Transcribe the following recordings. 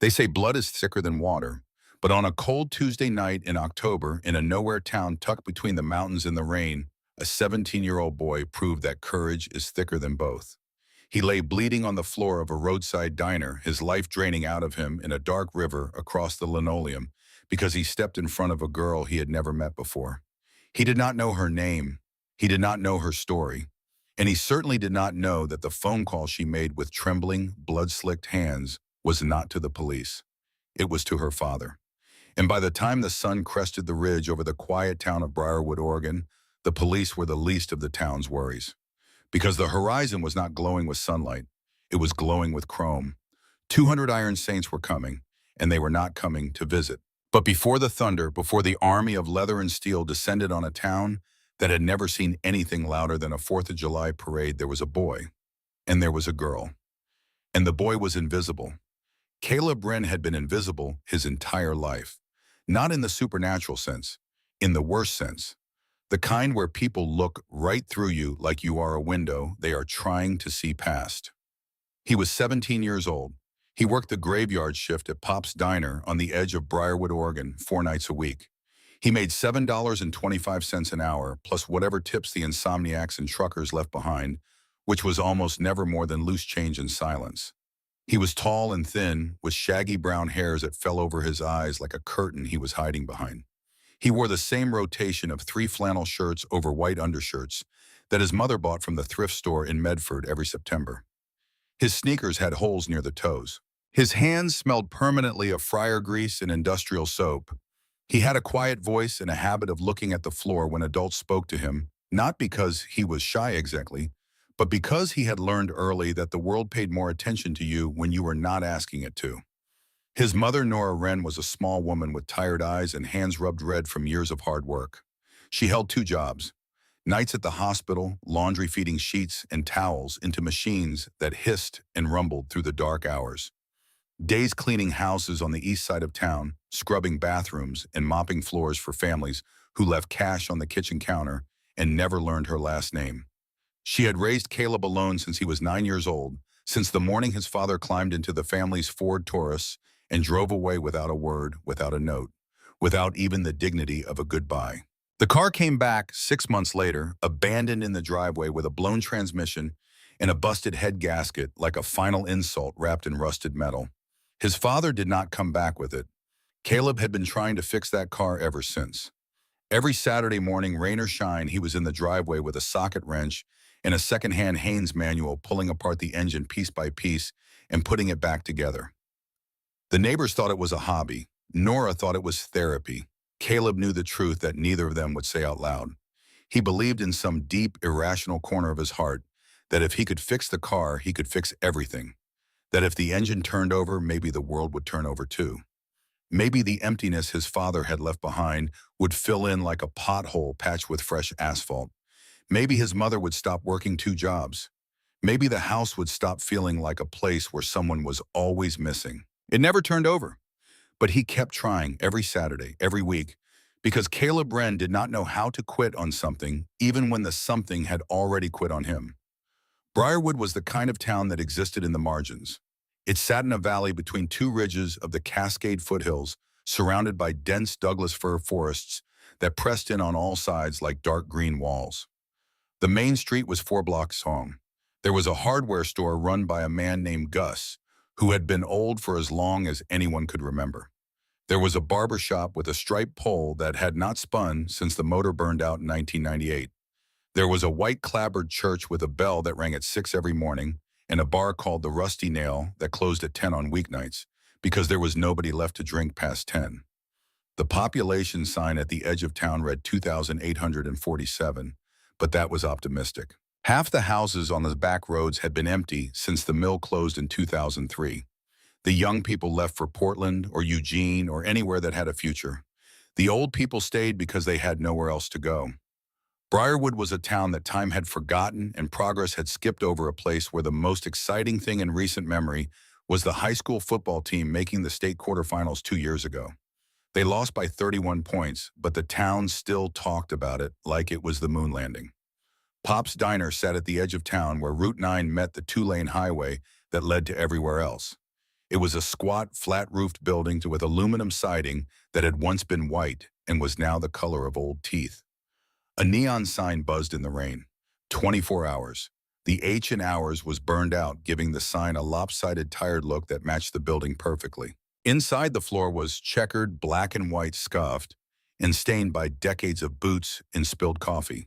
They say blood is thicker than water, but on a cold Tuesday night in October in a nowhere town tucked between the mountains and the rain, a 17-year-old boy proved that courage is thicker than both. He lay bleeding on the floor of a roadside diner, his life draining out of him in a dark river across the linoleum because he stepped in front of a girl he had never met before. He did not know her name. He did not know her story. And he certainly did not know that the phone call she made with trembling, blood-slicked hands was not to the police. It was to her father. And by the time the sun crested the ridge over the quiet town of Briarwood, Oregon, the police were the least of the town's worries. Because the horizon was not glowing with sunlight, it was glowing with chrome. 200 Iron Saints were coming, and they were not coming to visit. But before the thunder, before the army of leather and steel descended on a town that had never seen anything louder than a 4th of July parade, there was a boy, and there was a girl. And the boy was invisible. Caleb Wren had been invisible his entire life. Not in the supernatural sense, in the worst sense. The kind where people look right through you like you are a window they are trying to see past. He was 17 years old. He worked the graveyard shift at Pop's Diner on the edge of Briarwood, Oregon, 4 nights a week. He made $7.25 an hour, plus whatever tips the insomniacs and truckers left behind, which was almost never more than loose change and silence. He was tall and thin, with shaggy brown hairs that fell over his eyes like a curtain he was hiding behind. He wore the same rotation of 3 flannel shirts over white undershirts that his mother bought from the thrift store in Medford every September. His sneakers had holes near the toes. His hands smelled permanently of fryer grease and industrial soap. He had a quiet voice and a habit of looking at the floor when adults spoke to him, not because he was shy exactly, but because he had learned early that the world paid more attention to you when you were not asking it to. His mother, Nora Wren, was a small woman with tired eyes and hands rubbed red from years of hard work. She held 2 jobs: nights at the hospital, laundry feeding sheets and towels into machines that hissed and rumbled through the dark hours. Days cleaning houses on the east side of town, scrubbing bathrooms and mopping floors for families who left cash on the kitchen counter and never learned her last name. She had raised Caleb alone since he was 9 years old, since the morning his father climbed into the family's Ford Taurus and drove away without a word, without a note, without even the dignity of a goodbye. The car came back 6 months later, abandoned in the driveway with a blown transmission and a busted head gasket like a final insult wrapped in rusted metal. His father did not come back with it. Caleb had been trying to fix that car ever since. Every Saturday morning, rain or shine, he was in the driveway with a socket wrench and a second-hand Haynes manual pulling apart the engine piece by piece and putting it back together. The neighbors thought it was a hobby. Nora thought it was therapy. Caleb knew the truth that neither of them would say out loud. He believed in some deep, irrational corner of his heart that if he could fix the car, he could fix everything. That if the engine turned over, maybe the world would turn over too. Maybe the emptiness his father had left behind would fill in like a pothole patched with fresh asphalt. Maybe his mother would stop working 2 jobs. Maybe the house would stop feeling like a place where someone was always missing. It never turned over, but he kept trying every Saturday, every week, because Caleb Wren did not know how to quit on something, even when the something had already quit on him. Briarwood was the kind of town that existed in the margins. It sat in a valley between 2 ridges of the Cascade foothills, surrounded by dense Douglas fir forests that pressed in on all sides like dark green walls. The main street was 4 blocks long. There was a hardware store run by a man named Gus, who had been old for as long as anyone could remember. There was a barber shop with a striped pole that had not spun since the motor burned out in 1998. There was a white clapboard church with a bell that rang at 6 every morning, and a bar called the Rusty Nail that closed at 10 on weeknights because there was nobody left to drink past 10. The population sign at the edge of town read 2,847, but that was optimistic. Half the houses on the back roads had been empty since the mill closed in 2003. The young people left for Portland or Eugene or anywhere that had a future. The old people stayed because they had nowhere else to go. Briarwood was a town that time had forgotten and progress had skipped over, a place where the most exciting thing in recent memory was the high school football team making the state quarterfinals 2 years ago. They lost by 31 points, but the town still talked about it like it was the moon landing. Pop's Diner sat at the edge of town where Route 9 met the 2-lane highway that led to everywhere else. It was a squat, flat-roofed building with aluminum siding that had once been white and was now the color of old teeth. A neon sign buzzed in the rain. 24 hours. The H in hours was burned out, giving the sign a lopsided, tired look that matched the building perfectly. Inside, the floor was checkered, black and white, scuffed, and stained by decades of boots and spilled coffee.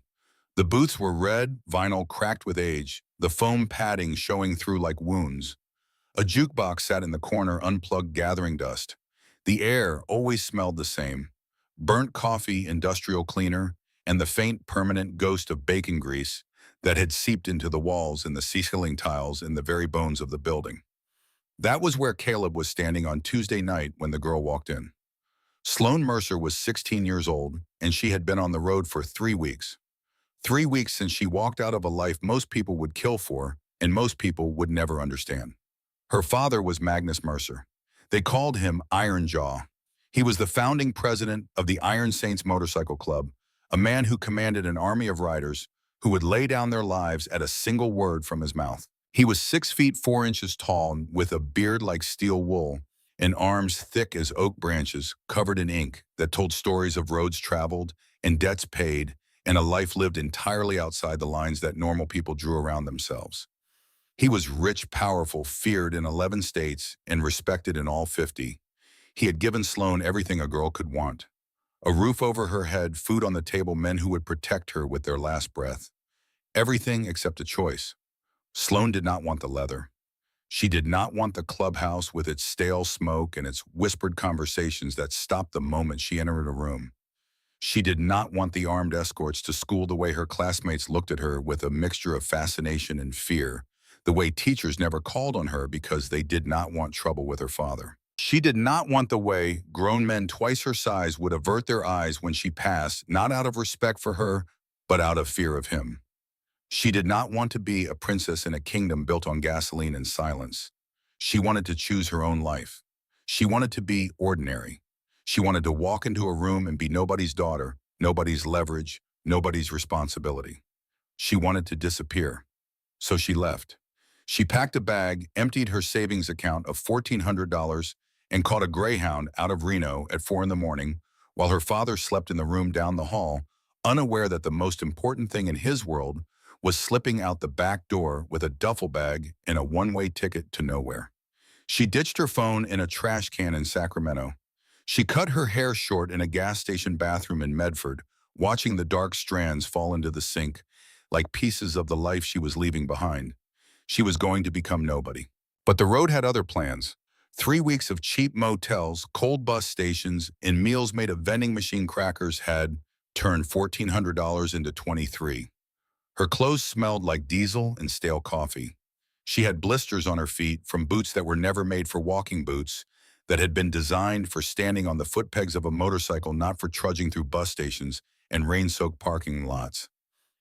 The boots were red, vinyl cracked with age, the foam padding showing through like wounds. A jukebox sat in the corner, unplugged, gathering dust. The air always smelled the same: burnt coffee, industrial cleaner, and the faint, permanent ghost of bacon grease that had seeped into the walls and the ceiling tiles and the very bones of the building. That was where Caleb was standing on Tuesday night when the girl walked in. Sloan Mercer was 16 years old, and she had been on the road for 3 weeks. 3 weeks since she walked out of a life most people would kill for, and most people would never understand. Her father was Magnus Mercer. They called him Iron Jaw. He was the founding president of the Iron Saints Motorcycle Club, a man who commanded an army of riders who would lay down their lives at a single word from his mouth. He was 6 feet 4 inches tall, with a beard like steel wool and arms thick as oak branches covered in ink that told stories of roads traveled and debts paid and a life lived entirely outside the lines that normal people drew around themselves. He was rich, powerful, feared in 11 states, and respected in all 50. He had given Sloan everything a girl could want: a roof over her head, food on the table, men who would protect her with their last breath. Everything except a choice. Sloan did not want the leather. She did not want the clubhouse with its stale smoke and its whispered conversations that stopped the moment she entered a room. She did not want the armed escorts to school the way her classmates looked at her with a mixture of fascination and fear, the way teachers never called on her because they did not want trouble with her father. She did not want the way grown men twice her size would avert their eyes when she passed, not out of respect for her, but out of fear of him. She did not want to be a princess in a kingdom built on gasoline and silence. She wanted to choose her own life. She wanted to be ordinary. She wanted to walk into a room and be nobody's daughter, nobody's leverage, nobody's responsibility. She wanted to disappear. So she left. She packed a bag, emptied her savings account of $1,400, and caught a Greyhound out of Reno at 4 in the morning while her father slept in the room down the hall, unaware that the most important thing in his world was slipping out the back door with a duffel bag and a one-way ticket to nowhere. She ditched her phone in a trash can in Sacramento. She cut her hair short in a gas station bathroom in Medford, watching the dark strands fall into the sink like pieces of the life she was leaving behind. She was going to become nobody. But the road had other plans. 3 weeks of cheap motels, cold bus stations, and meals made of vending machine crackers had turned $1,400 into $23. Her clothes smelled like diesel and stale coffee. She had blisters on her feet from boots that were never made for walking boots, that had been designed for standing on the foot pegs of a motorcycle, not for trudging through bus stations and rain-soaked parking lots.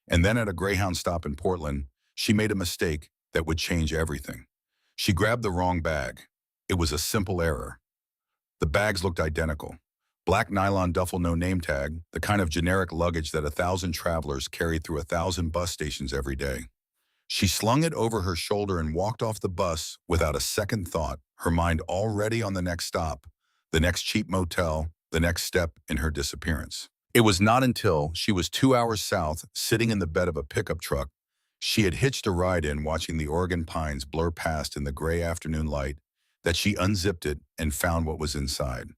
And then at a Greyhound stop in Portland, she made a mistake that would change everything. She grabbed the wrong bag. It was a simple error. The bags looked identical. Black nylon duffel, no name tag, the kind of generic luggage that 1,000 travelers carried through 1,000 bus stations every day. She slung it over her shoulder and walked off the bus without a second thought, her mind already on the next stop, the next cheap motel, the next step in her disappearance. It was not until she was 2 hours south, sitting in the bed of a pickup truck she had hitched a ride in, watching the Oregon pines blur past in the gray afternoon light, that she unzipped it and found what was inside.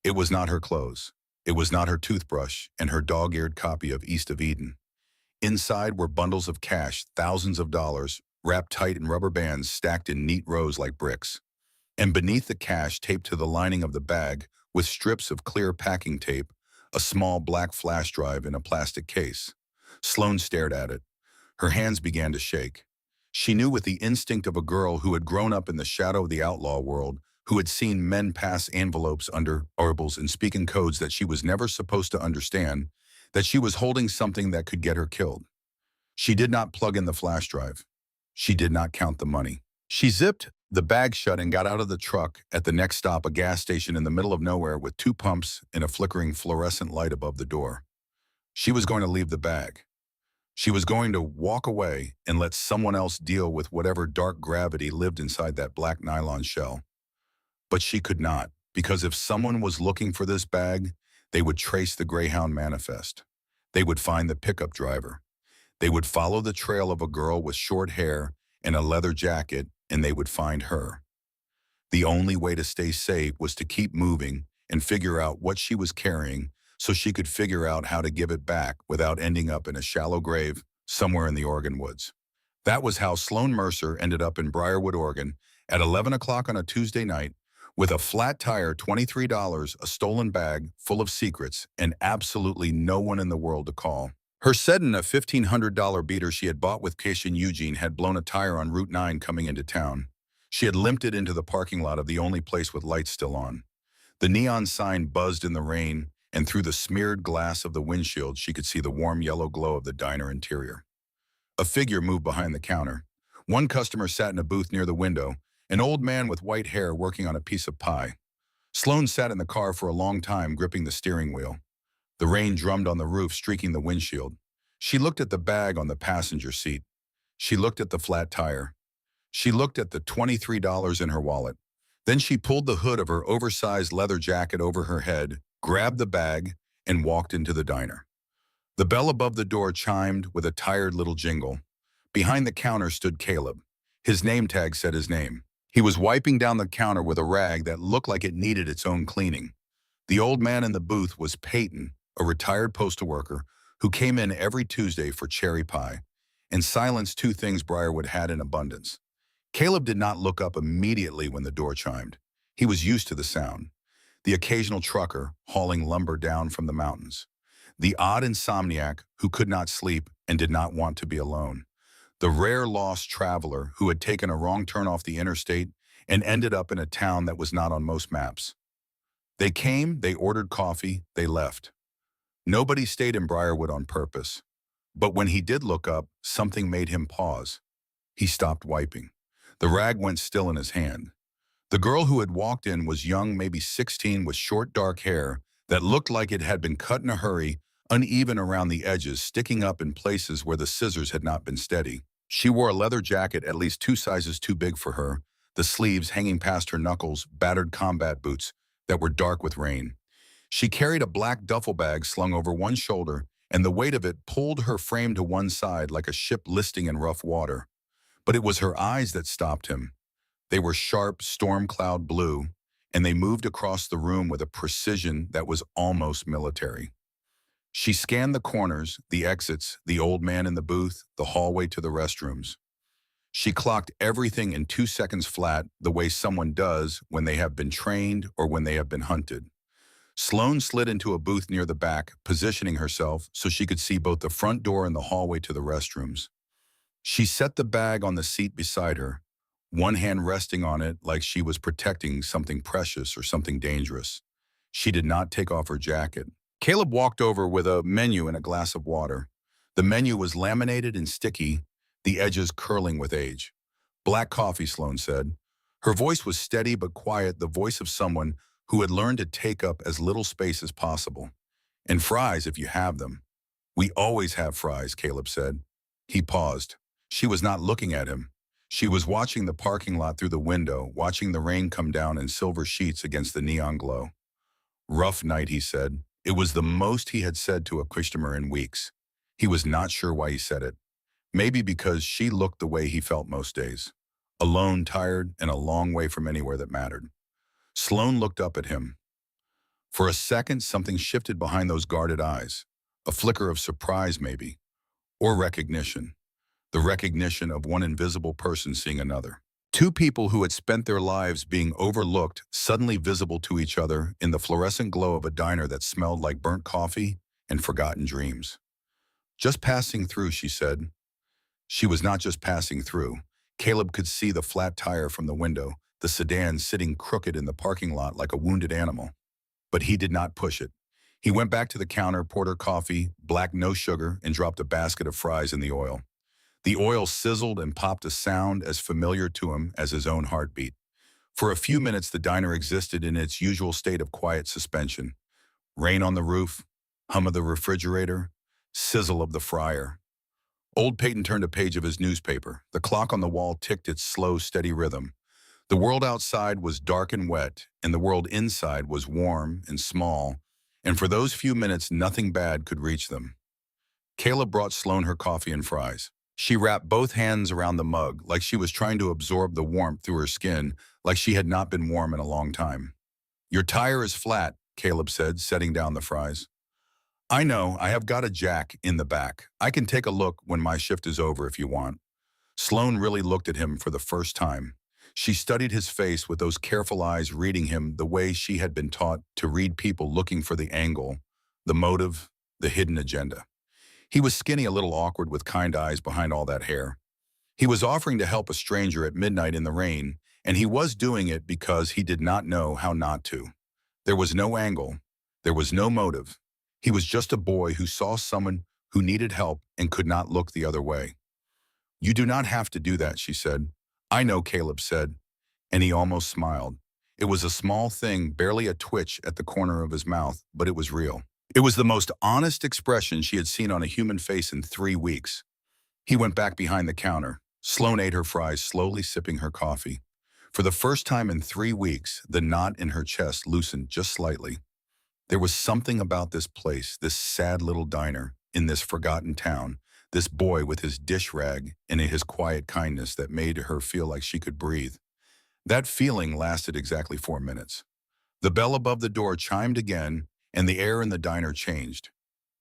It was not her clothes. It was not her toothbrush and her dog-eared copy of East of Eden. Inside were bundles of cash, thousands of dollars, wrapped tight in rubber bands stacked in neat rows like bricks. And beneath the cash, taped to the lining of the bag with strips of clear packing tape, a small black flash drive in a plastic case. Sloan stared at it. Her hands began to shake. She knew with the instinct of a girl who had grown up in the shadow of the outlaw world, who had seen men pass envelopes under arbels and speak in codes that she was never supposed to understand, that she was holding something that could get her killed. She did not plug in the flash drive. She did not count the money. She zipped the bag shut and got out of the truck at the next stop, a gas station in the middle of nowhere with 2 pumps and a flickering fluorescent light above the door. She was going to leave the bag. She was going to walk away and let someone else deal with whatever dark gravity lived inside that black nylon shell. But she could not, because if someone was looking for this bag, they would trace the Greyhound manifest. They would find the pickup driver. They would follow the trail of a girl with short hair and a leather jacket, and they would find her. The only way to stay safe was to keep moving and figure out what she was carrying so she could figure out how to give it back without ending up in a shallow grave somewhere in the Oregon woods. That was how Sloan Mercer ended up in Briarwood, Oregon at 11 o'clock on a Tuesday night with a flat tire, $23, a stolen bag full of secrets, and absolutely no one in the world to call. Her Sedan, a $1,500 beater she had bought with cash in Eugene, had blown a tire on Route 9 coming into town. She had limped it into the parking lot of the only place with lights still on. The neon sign buzzed in the rain, and through the smeared glass of the windshield, she could see the warm yellow glow of the diner interior. A figure moved behind the counter. One customer sat in a booth near the window, an old man with white hair working on a piece of pie. Sloan sat in the car for a long time, gripping the steering wheel. The rain drummed on the roof, streaking the windshield. She looked at the bag on the passenger seat. She looked at the flat tire. She looked at the $23 in her wallet. Then she pulled the hood of her oversized leather jacket over her head, grabbed the bag, and walked into the diner. The bell above the door chimed with a tired little jingle. Behind the counter stood Caleb. His name tag said his name. He was wiping down the counter with a rag that looked like it needed its own cleaning. The old man in the booth was Peyton, a retired postal worker who came in every Tuesday for cherry pie and silenced two things Briarwood had in abundance. Caleb did not look up immediately when the door chimed. He was used to the sound. The occasional trucker hauling lumber down from the mountains. The odd insomniac who could not sleep and did not want to be alone. The rare lost traveler who had taken a wrong turn off the interstate and ended up in a town that was not on most maps. They came, they ordered coffee, they left. Nobody stayed in Briarwood on purpose. But when he did look up, something made him pause. He stopped wiping. The rag went still in his hand. The girl who had walked in was young, maybe 16, with short dark hair that looked like it had been cut in a hurry, uneven around the edges, sticking up in places where the scissors had not been steady. She wore a leather jacket at least 2 sizes too big for her, the sleeves hanging past her knuckles, battered combat boots that were dark with rain. She carried a black duffel bag slung over one shoulder, and the weight of it pulled her frame to one side like a ship listing in rough water. But it was her eyes that stopped him. They were sharp, storm cloud blue, and they moved across the room with a precision that was almost military. She scanned the corners, the exits, the old man in the booth, the hallway to the restrooms. She clocked everything in 2 seconds flat, the way someone does when they have been trained or when they have been hunted. Sloan slid into a booth near the back, positioning herself so she could see both the front door and the hallway to the restrooms. She set the bag on the seat beside her, one hand resting on it like she was protecting something precious or something dangerous. She did not take off her jacket. Caleb walked over with a menu and a glass of water. The menu was laminated and sticky, the edges curling with age. "Black coffee," Sloan said. Her voice was steady but quiet, the voice of someone who had learned to take up as little space as possible. "And fries if you have them." "We always have fries," Caleb said. He paused. She was not looking at him. She was watching the parking lot through the window, watching the rain come down in silver sheets against the neon glow. "Rough night," he said. It was the most he had said to a customer in weeks. He was not sure why he said it. Maybe because she looked the way he felt most days. Alone, tired, and a long way from anywhere that mattered. Sloan looked up at him. For a second, something shifted behind those guarded eyes. A flicker of surprise, maybe. Or recognition. The recognition of one invisible person seeing another. Two people who had spent their lives being overlooked, suddenly visible to each other in the fluorescent glow of a diner that smelled like burnt coffee and forgotten dreams. "Just passing through," she said. She was not just passing through. Caleb could see the flat tire from the window, the sedan sitting crooked in the parking lot like a wounded animal. But he did not push it. He went back to the counter, poured her coffee, black no sugar, and dropped a basket of fries in the oil. The oil sizzled and popped a sound as familiar to him as his own heartbeat. For a few minutes, the diner existed in its usual state of quiet suspension. Rain on the roof, hum of the refrigerator, sizzle of the fryer. Old Peyton turned a page of his newspaper. The clock on the wall ticked its slow, steady rhythm. The world outside was dark and wet, and the world inside was warm and small, and for those few minutes nothing bad could reach them. Caleb brought Sloane her coffee and fries. She wrapped both hands around the mug like she was trying to absorb the warmth through her skin, like she had not been warm in a long time. "Your tire is flat," Caleb said, setting down the fries. "I know, I have got a jack in the back. I can take a look when my shift is over if you want." Sloane really looked at him for the first time. She studied his face with those careful eyes reading him the way she had been taught to read people, looking for the angle, the motive, the hidden agenda. He was skinny, a little awkward, with kind eyes behind all that hair. He was offering to help a stranger at midnight in the rain, and he was doing it because he did not know how not to. There was no angle. There was no motive. He was just a boy who saw someone who needed help and could not look the other way. "You do not have to do that," she said. "I know," Caleb said, and he almost smiled. It was a small thing, barely a twitch at the corner of his mouth, but it was real. It was the most honest expression she had seen on a human face in 3 weeks. He went back behind the counter. Sloane ate her fries, slowly sipping her coffee. For the first time in 3 weeks, the knot in her chest loosened just slightly. There was something about this place, this sad little diner, in this forgotten town, this boy with his dish rag and his quiet kindness that made her feel like she could breathe. That feeling lasted exactly 4 minutes. The bell above the door chimed again, and the air in the diner changed.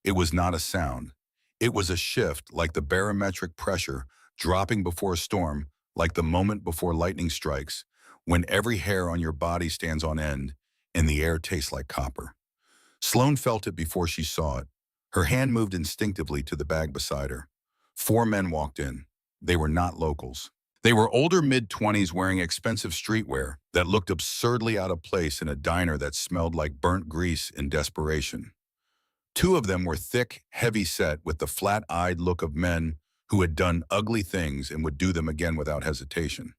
It was not a sound. It was a shift, like the barometric pressure dropping before a storm, like the moment before lightning strikes, when every hair on your body stands on end and the air tastes like copper. Sloane felt it before she saw it. Her hand moved instinctively to the bag beside her. 4 men walked in. They were not locals. They were older, mid-20s, wearing expensive streetwear that looked absurdly out of place in a diner that smelled like burnt grease in desperation. 2 of them were thick, heavy-set, with the flat-eyed look of men who had done ugly things and would do them again without hesitation.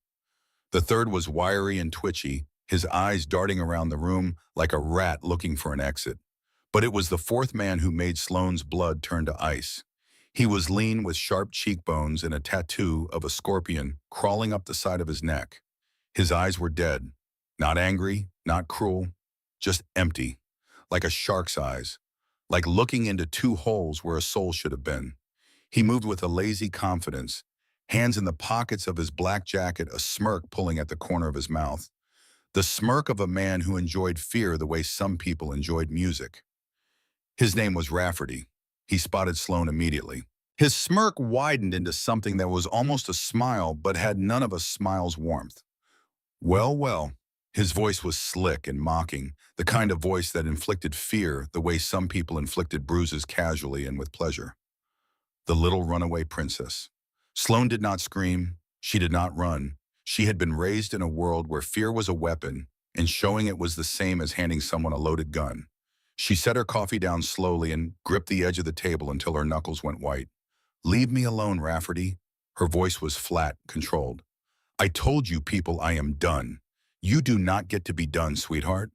The third was wiry and twitchy, his eyes darting around the room like a rat looking for an exit. But it was the fourth man who made Sloane's blood turn to ice. He was lean, with sharp cheekbones and a tattoo of a scorpion crawling up the side of his neck. His eyes were dead, not angry, not cruel, just empty, like a shark's eyes, like looking into 2 holes where a soul should have been. He moved with a lazy confidence, hands in the pockets of his black jacket, a smirk pulling at the corner of his mouth. The smirk of a man who enjoyed fear the way some people enjoyed music. His name was Rafferty. He spotted Sloane immediately. His smirk widened into something that was almost a smile, but had none of a smile's warmth. "Well, well." His voice was slick and mocking, the kind of voice that inflicted fear the way some people inflicted bruises casually and with pleasure. The little runaway princess. Sloane did not scream. She did not run. She had been raised in a world where fear was a weapon, and showing it was the same as handing someone a loaded gun. She set her coffee down slowly and gripped the edge of the table until her knuckles went white. "Leave me alone, Rafferty." Her voice was flat, controlled. "I told you people I am done. You do not get to be done, sweetheart."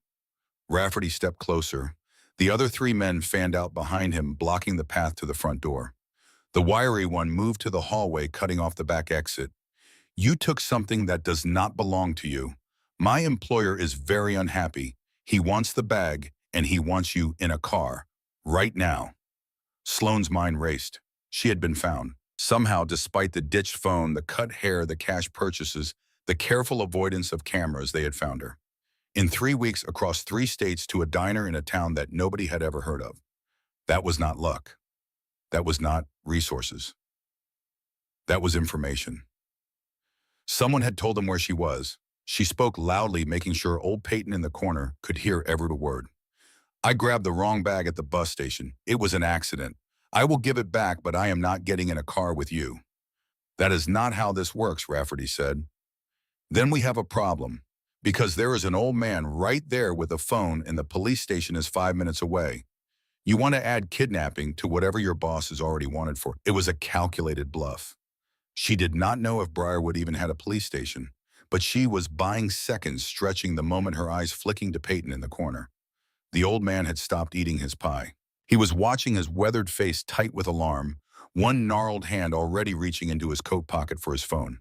Rafferty stepped closer. The other 3 men fanned out behind him, blocking the path to the front door. The wiry one moved to the hallway, cutting off the back exit. "You took something that does not belong to you. My employer is very unhappy. He wants the bag, and he wants you in a car. Right now." Sloane's mind raced. She had been found. Somehow, despite the ditched phone, the cut hair, the cash purchases, the careful avoidance of cameras, they had found her. In 3 weeks, across 3 states, to a diner in a town that nobody had ever heard of. That was not luck. That was not resources. That was information. Someone had told them where she was. She spoke loudly, making sure old Peyton in the corner could hear every word. "I grabbed the wrong bag at the bus station. It was an accident. I will give it back, but I am not getting in a car with you." "That is not how this works," Rafferty said. "Then we have a problem, because there is an old man right there with a phone and the police station is 5 minutes away. You want to add kidnapping to whatever your boss is already wanted for." It was a calculated bluff. She did not know if Briarwood even had a police station, but she was buying seconds, stretching the moment, her eyes flicking to Peyton in the corner. The old man had stopped eating his pie. He was watching, his weathered face tight with alarm, one gnarled hand already reaching into his coat pocket for his phone.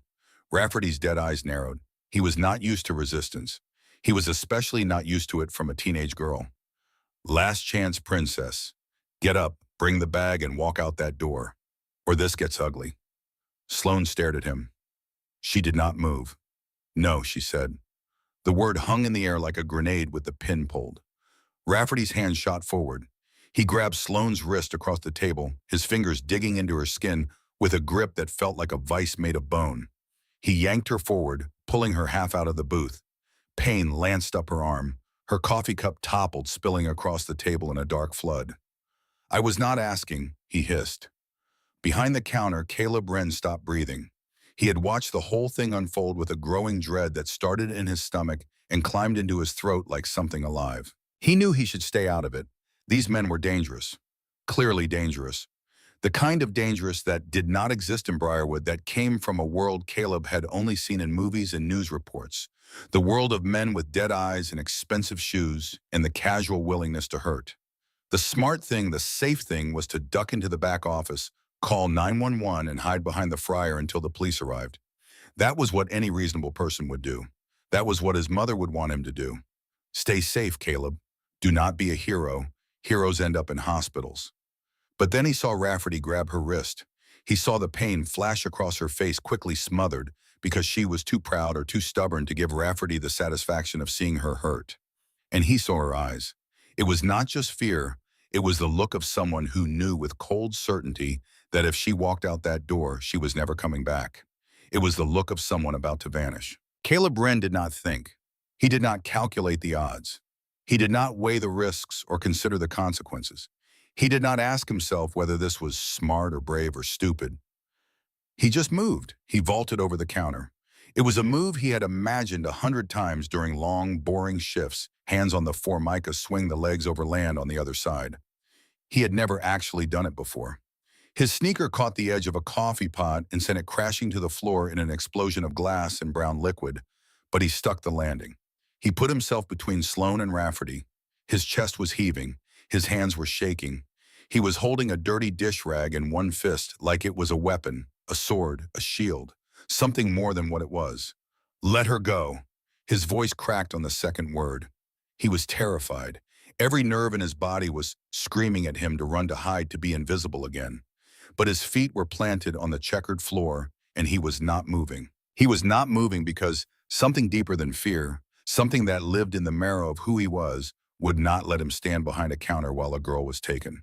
Rafferty's dead eyes narrowed. He was not used to resistance. He was especially not used to it from a teenage girl. Last chance, princess. Get up, bring the bag, and walk out that door. Or this gets ugly. Sloane stared at him. She did not move. No, she said. The word hung in the air like a grenade with the pin pulled. Rafferty's hand shot forward. He grabbed Sloane's wrist across the table, his fingers digging into her skin with a grip that felt like a vice made of bone. He yanked her forward, pulling her half out of the booth. Pain lanced up her arm. Her coffee cup toppled, spilling across the table in a dark flood. I was not asking, he hissed. Behind the counter, Caleb Wren stopped breathing. He had watched the whole thing unfold with a growing dread that started in his stomach and climbed into his throat like something alive. He knew he should stay out of it. These men were dangerous. Clearly dangerous. The kind of dangerous that did not exist in Briarwood, that came from a world Caleb had only seen in movies and news reports. The world of men with dead eyes and expensive shoes and the casual willingness to hurt. The smart thing, the safe thing, was to duck into the back office, call 911, and hide behind the fryer until the police arrived. That was what any reasonable person would do. That was what his mother would want him to do. Stay safe, Caleb. Do not be a hero. Heroes end up in hospitals. But then he saw Rafferty grab her wrist. He saw the pain flash across her face, quickly smothered, because she was too proud or too stubborn to give Rafferty the satisfaction of seeing her hurt. And he saw her eyes. It was not just fear, it was the look of someone who knew with cold certainty that if she walked out that door, she was never coming back. It was the look of someone about to vanish. Caleb Wren did not think. He did not calculate the odds. He did not weigh the risks or consider the consequences. He did not ask himself whether this was smart or brave or stupid. He just moved. He vaulted over the counter. It was a move he had imagined 100 times during long, boring shifts, hands on the formica, swing the legs over land on the other side. He had never actually done it before. His sneaker caught the edge of a coffee pot and sent it crashing to the floor in an explosion of glass and brown liquid, but he stuck the landing. He put himself between Sloane and Rafferty. His chest was heaving. His hands were shaking. He was holding a dirty dish rag in one fist like it was a weapon, a sword, a shield, something more than what it was. Let her go. His voice cracked on the second word. He was terrified. Every nerve in his body was screaming at him to run, to hide, to be invisible again. But his feet were planted on the checkered floor, and he was not moving. He was not moving because something deeper than fear, something that lived in the marrow of who he was, would not let him stand behind a counter while a girl was taken.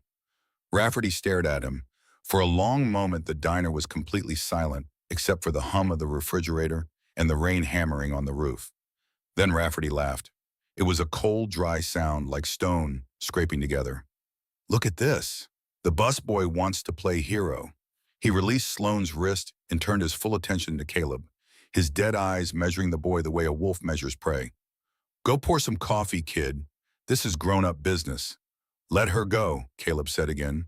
Rafferty stared at him. For a long moment, the diner was completely silent, except for the hum of the refrigerator and the rain hammering on the roof. Then Rafferty laughed. It was a cold, dry sound like stone scraping together. Look at this. The busboy wants to play hero. He released Sloane's wrist and turned his full attention to Caleb, his dead eyes measuring the boy the way a wolf measures prey. Go pour some coffee, kid. This is grown-up business. Let her go, Caleb said again.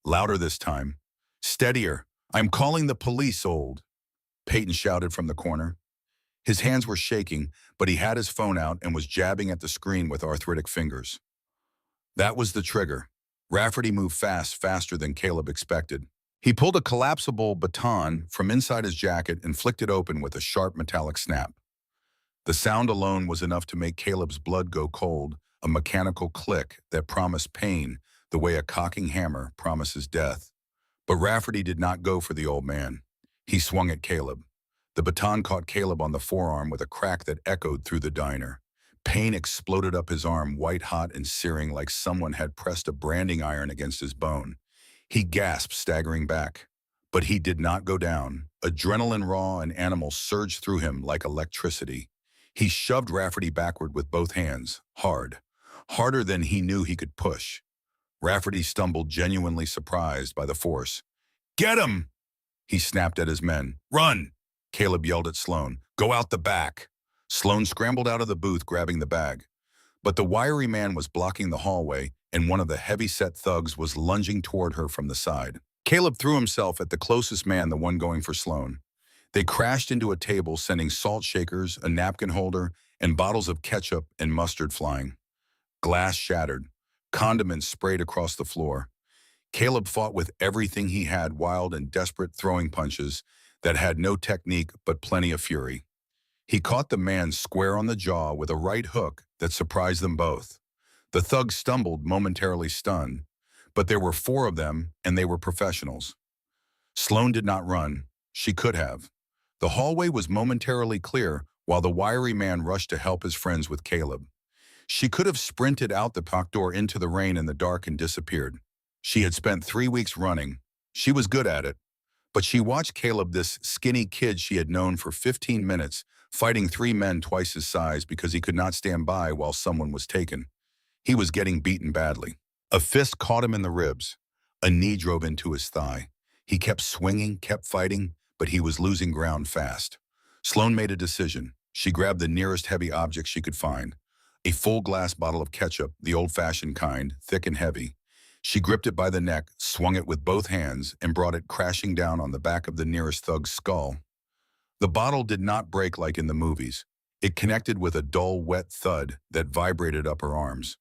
Louder this time. Steadier. I'm calling the police, old. Peyton shouted from the corner. His hands were shaking, but he had his phone out and was jabbing at the screen with arthritic fingers. That was the trigger. Rafferty moved fast, faster than Caleb expected. He pulled a collapsible baton from inside his jacket and flicked it open with a sharp metallic snap. The sound alone was enough to make Caleb's blood go cold, a mechanical click that promised pain the way a cocking hammer promises death. But Rafferty did not go for the old man. He swung at Caleb. The baton caught Caleb on the forearm with a crack that echoed through the diner. Pain exploded up his arm, white-hot and searing, like someone had pressed a branding iron against his bone. He gasped, staggering back. But he did not go down. Adrenaline, raw and animal, surged through him like electricity. He shoved Rafferty backward with both hands, hard. Harder than he knew he could push. Rafferty stumbled, genuinely surprised by the force. Get him! He snapped at his men. Run! Caleb yelled at Sloane. Go out the back. Sloane scrambled out of the booth, grabbing the bag. But the wiry man was blocking the hallway, and one of the heavy-set thugs was lunging toward her from the side. Caleb threw himself at the closest man, the one going for Sloane. They crashed into a table, sending salt shakers, a napkin holder, and bottles of ketchup and mustard flying. Glass shattered. Condiments sprayed across the floor. Caleb fought with everything he had, wild and desperate throwing punches that had no technique but plenty of fury. He caught the man square on the jaw with a right hook that surprised them both. The thugs stumbled, momentarily stunned, but there were four of them, and they were professionals. Sloane did not run. She could have. The hallway was momentarily clear while the wiry man rushed to help his friends with Caleb. She could have sprinted out the back door into the rain in the dark and disappeared. She had spent 3 weeks running. She was good at it. But she watched Caleb, this skinny kid she had known for 15 minutes, fighting three men twice his size because he could not stand by while someone was taken. He was getting beaten badly. A fist caught him in the ribs. A knee drove into his thigh. He kept swinging, kept fighting, but he was losing ground fast. Sloane made a decision. She grabbed the nearest heavy object she could find. A full glass bottle of ketchup, the old-fashioned kind, thick and heavy. She gripped it by the neck, swung it with both hands, and brought it crashing down on the back of the nearest thug's skull. The bottle did not break like in the movies. It connected with a dull, wet thud that vibrated up her arms.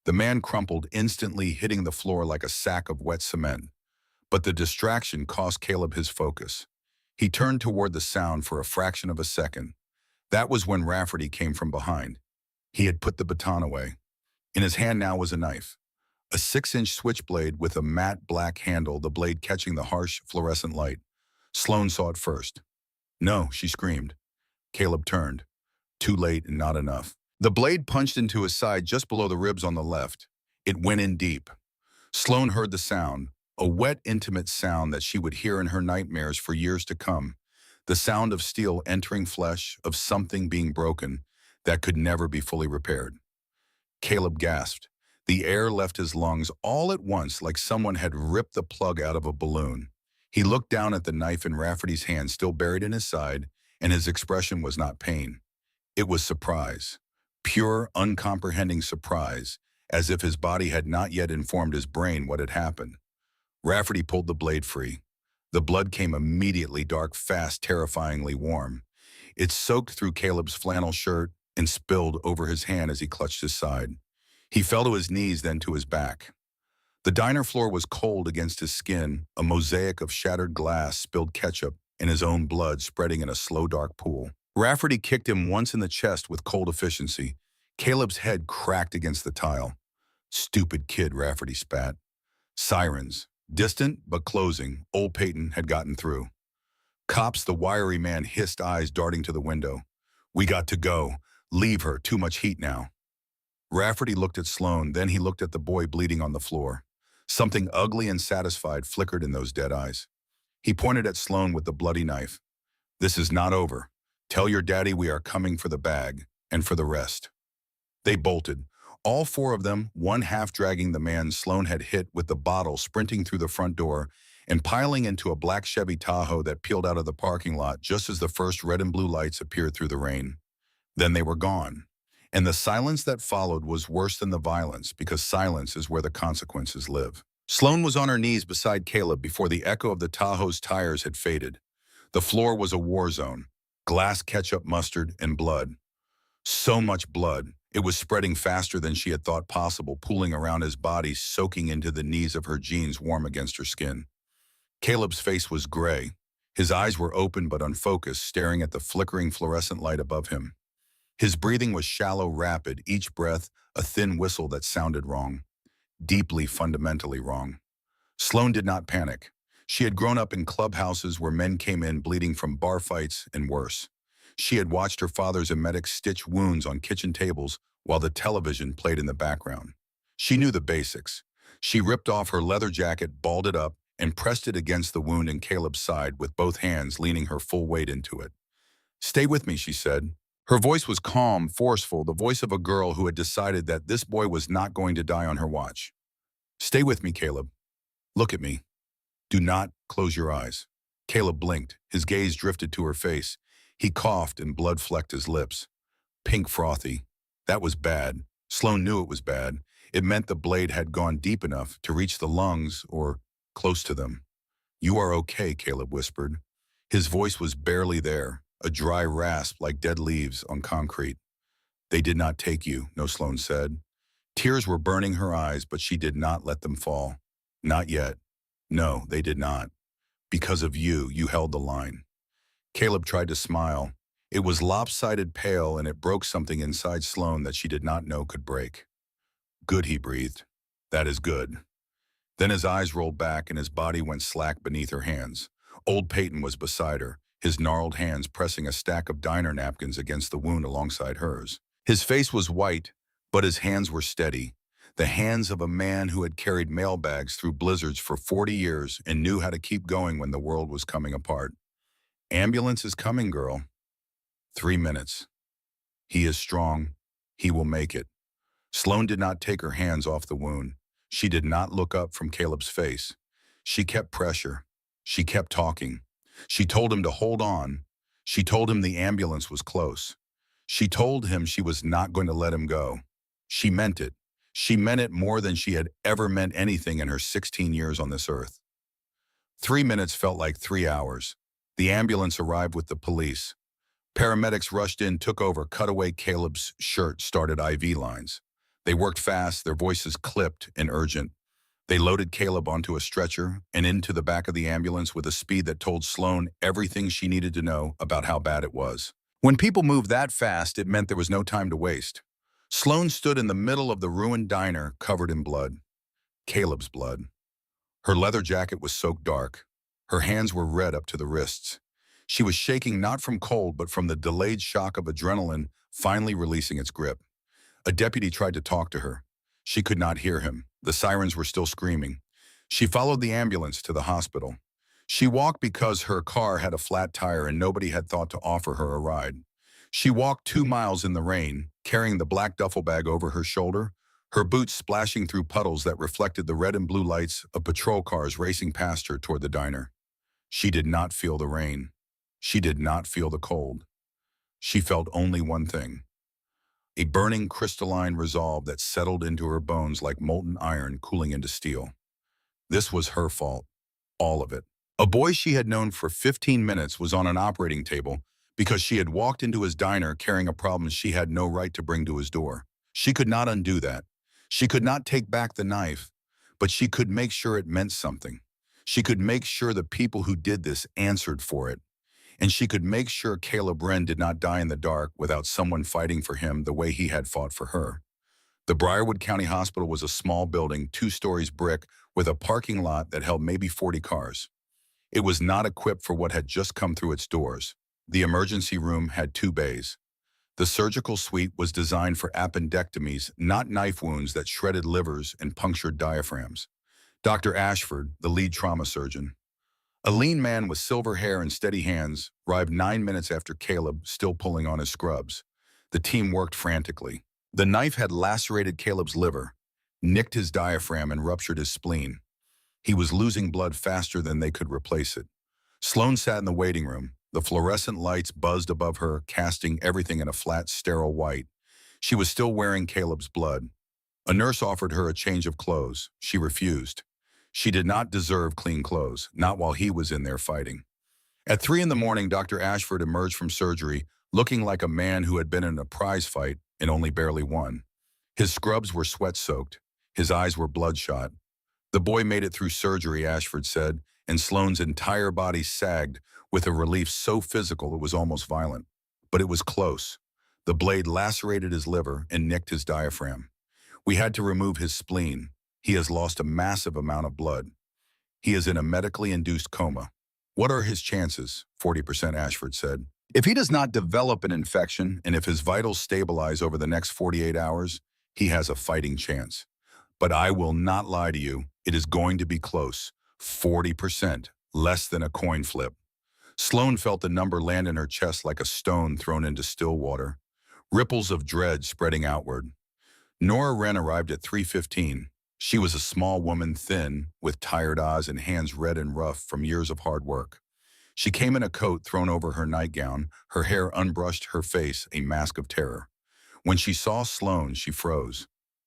The man crumpled, instantly hitting the floor like a sack of wet cement. But the distraction cost Caleb his focus. He turned toward the sound for a fraction of a second. That was when Rafferty came from behind. He had put the baton away. In his hand now was a knife. A 6-inch switchblade with a matte black handle, the blade catching the harsh fluorescent light. Sloane saw it first. "No," she screamed. Caleb turned. Too late and not enough. The blade punched into his side just below the ribs on the left. It went in deep. Sloane heard the sound, a wet, intimate sound that she would hear in her nightmares for years to come. The sound of steel entering flesh, of something being broken that could never be fully repaired. Caleb gasped. The air left his lungs all at once like someone had ripped the plug out of a balloon. He looked down at the knife in Rafferty's hand still buried in his side, and his expression was not pain. It was surprise. Pure, uncomprehending surprise, as if his body had not yet informed his brain what had happened. Rafferty pulled the blade free. The blood came immediately dark, fast, terrifyingly warm. It soaked through Caleb's flannel shirt and spilled over his hand as he clutched his side. He fell to his knees, then to his back. The diner floor was cold against his skin, a mosaic of shattered glass, spilled ketchup, and his own blood spreading in a slow, dark pool. Rafferty kicked him once in the chest with cold efficiency. Caleb's head cracked against the tile. "Stupid kid," Rafferty spat. Sirens. Distant, but closing. Old Peyton had gotten through. "Cops," the wiry man hissed, eyes darting to the window. "We got to go. Leave her. Too much heat now." Rafferty looked at Sloane, then he looked at the boy bleeding on the floor. Something ugly and satisfied flickered in those dead eyes. He pointed at Sloane with the bloody knife. "This is not over. Tell your daddy we are coming for the bag, and for the rest." They bolted. All four of them, one half dragging the man Sloane had hit with the bottle, sprinting through the front door and piling into a black Chevy Tahoe that peeled out of the parking lot just as the first red and blue lights appeared through the rain. Then they were gone. And the silence that followed was worse than the violence, because silence is where the consequences live. Sloane was on her knees beside Caleb before the echo of the Tahoe's tires had faded. The floor was a war zone. Glass, ketchup, mustard, and blood. So much blood. It was spreading faster than she had thought possible, pooling around his body, soaking into the knees of her jeans warm against her skin. Caleb's face was gray. His eyes were open but unfocused, staring at the flickering fluorescent light above him. His breathing was shallow, rapid, each breath a thin whistle that sounded wrong. Deeply, fundamentally wrong. Sloane did not panic. She had grown up in clubhouses where men came in bleeding from bar fights and worse. She had watched her father's emetics stitch wounds on kitchen tables while the television played in the background. She knew the basics. She ripped off her leather jacket, balled it up, and pressed it against the wound in Caleb's side with both hands, leaning her full weight into it. "Stay with me," she said. Her voice was calm, forceful, the voice of a girl who had decided that this boy was not going to die on her watch. "Stay with me, Caleb. Look at me. Do not close your eyes." Caleb blinked. His gaze drifted to her face. He coughed and blood flecked his lips. Pink, frothy. That was bad. Sloane knew it was bad. It meant the blade had gone deep enough to reach the lungs or close to them. "You are okay," Caleb whispered. His voice was barely there, a dry rasp like dead leaves on concrete. "They did not take you," No, Sloane said. Tears were burning her eyes, but she did not let them fall. "Not yet. No, they did not. Because of you, you held the line." Caleb tried to smile. It was lopsided pale, and it broke something inside Sloane that she did not know could break. Good, he breathed. That is good. Then his eyes rolled back and his body went slack beneath her hands. Old Peyton was beside her, his gnarled hands pressing a stack of diner napkins against the wound alongside hers. His face was white, but his hands were steady. The hands of a man who had carried mail bags through blizzards for 40 years and knew how to keep going when the world was coming apart. Ambulance is coming, girl. 3 minutes. He is strong. He will make it. Sloane did not take her hands off the wound. She did not look up from Caleb's face. She kept pressure. She kept talking. She told him to hold on. She told him the ambulance was close. She told him she was not going to let him go. She meant it. She meant it more than she had ever meant anything in her 16 years on this earth. 3 minutes felt like 3 hours. The ambulance arrived with the police. Paramedics rushed in, took over, cut away Caleb's shirt, started IV lines. They worked fast, their voices clipped and urgent. They loaded Caleb onto a stretcher and into the back of the ambulance with a speed that told Sloane everything she needed to know about how bad it was. When people moved that fast, it meant there was no time to waste. Sloane stood in the middle of the ruined diner, covered in blood. Caleb's blood. Her leather jacket was soaked dark. Her hands were red up to the wrists. She was shaking not from cold, but from the delayed shock of adrenaline finally releasing its grip. A deputy tried to talk to her. She could not hear him. The sirens were still screaming. She followed the ambulance to the hospital. She walked because her car had a flat tire and nobody had thought to offer her a ride. She walked 2 miles in the rain, carrying the black duffel bag over her shoulder, her boots splashing through puddles that reflected the red and blue lights of patrol cars racing past her toward the diner. She did not feel the rain. She did not feel the cold. She felt only one thing. A burning crystalline resolve that settled into her bones like molten iron cooling into steel. This was her fault. All of it. A boy she had known for 15 minutes was on an operating table because she had walked into his diner carrying a problem she had no right to bring to his door. She could not undo that. She could not take back the knife, but she could make sure it meant something. She could make sure the people who did this answered for it. And she could make sure Caleb Wren did not die in the dark without someone fighting for him the way he had fought for her. The Briarwood County Hospital was a small building, 2 stories brick, with a parking lot that held maybe 40 cars. It was not equipped for what had just come through its doors. The emergency room had 2 bays. The surgical suite was designed for appendectomies, not knife wounds that shredded livers and punctured diaphragms. Dr. Ashford, the lead trauma surgeon, a lean man with silver hair and steady hands, arrived 9 minutes after Caleb, still pulling on his scrubs. The team worked frantically. The knife had lacerated Caleb's liver, nicked his diaphragm, and ruptured his spleen. He was losing blood faster than they could replace it. Sloane sat in the waiting room. The fluorescent lights buzzed above her, casting everything in a flat, sterile white. She was still wearing Caleb's blood. A nurse offered her a change of clothes. She refused. She did not deserve clean clothes, not while he was in there fighting. At 3 in the morning, Dr. Ashford emerged from surgery, looking like a man who had been in a prize fight and only barely won. His scrubs were sweat-soaked. His eyes were bloodshot. The boy made it through surgery, Ashford said, and Sloane's entire body sagged with a relief so physical it was almost violent. But it was close. The blade lacerated his liver and nicked his diaphragm. We had to remove his spleen. He has lost a massive amount of blood. He is in a medically induced coma. What are his chances? 40%, Ashford said. If he does not develop an infection and if his vitals stabilize over the next 48 hours, he has a fighting chance. But I will not lie to you. It is going to be close. 40%, less than a coin flip. Sloane felt the number land in her chest like a stone thrown into still water. Ripples of dread spreading outward. Nora Wren arrived at 3:15. She was a small woman, thin, with tired eyes and hands red and rough from years of hard work. She came in a coat thrown over her nightgown, her hair unbrushed, her face a mask of terror. When she saw Sloane, she froze.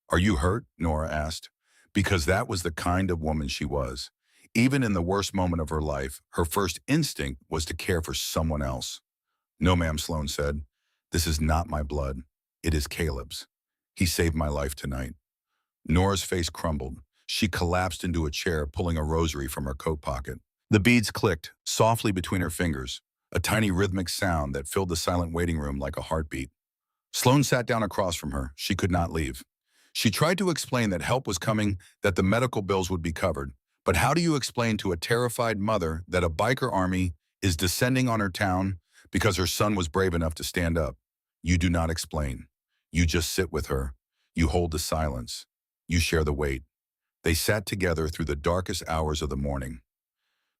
"Are you hurt?" Nora asked, because that was the kind of woman she was. Even in the worst moment of her life, her first instinct was to care for someone else. "No, ma'am," Sloane said. "This is not my blood. It is Caleb's. He saved my life tonight." Nora's face crumbled. She collapsed into a chair, pulling a rosary from her coat pocket. The beads clicked, softly between her fingers. a tiny rhythmic sound that filled the silent waiting room like a heartbeat. Sloane sat down across from her. She could not leave. She tried to explain that help was coming, that the medical bills would be covered. But how do you explain to a terrified mother that a biker army is descending on her town because her son was brave enough to stand up? You do not explain. You just sit with her. You hold the silence. You share the weight. They sat together through the darkest hours of the morning.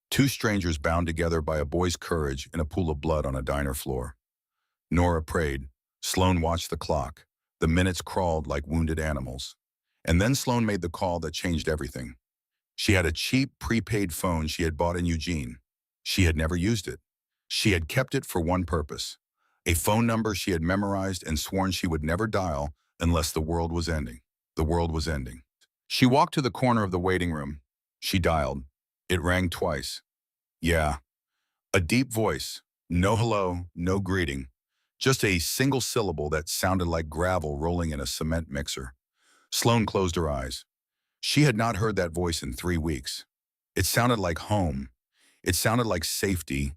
Two strangers bound together by a boy's courage in a pool of blood on a diner floor. Nora prayed. Sloane watched the clock. The minutes crawled like wounded animals. And then Sloane made the call that changed everything. She had a cheap prepaid phone she had bought in Eugene. She had never used it. She had kept it for one purpose. A phone number she had memorized and sworn she would never dial unless the world was ending. The world was ending. She walked to the corner of the waiting room. She dialed. It rang twice. Yeah. A deep voice. No hello, no greeting. Just a single syllable that sounded like gravel rolling in a cement mixer. Sloane closed her eyes. She had not heard that voice in 3 weeks. It sounded like home. It sounded like safety.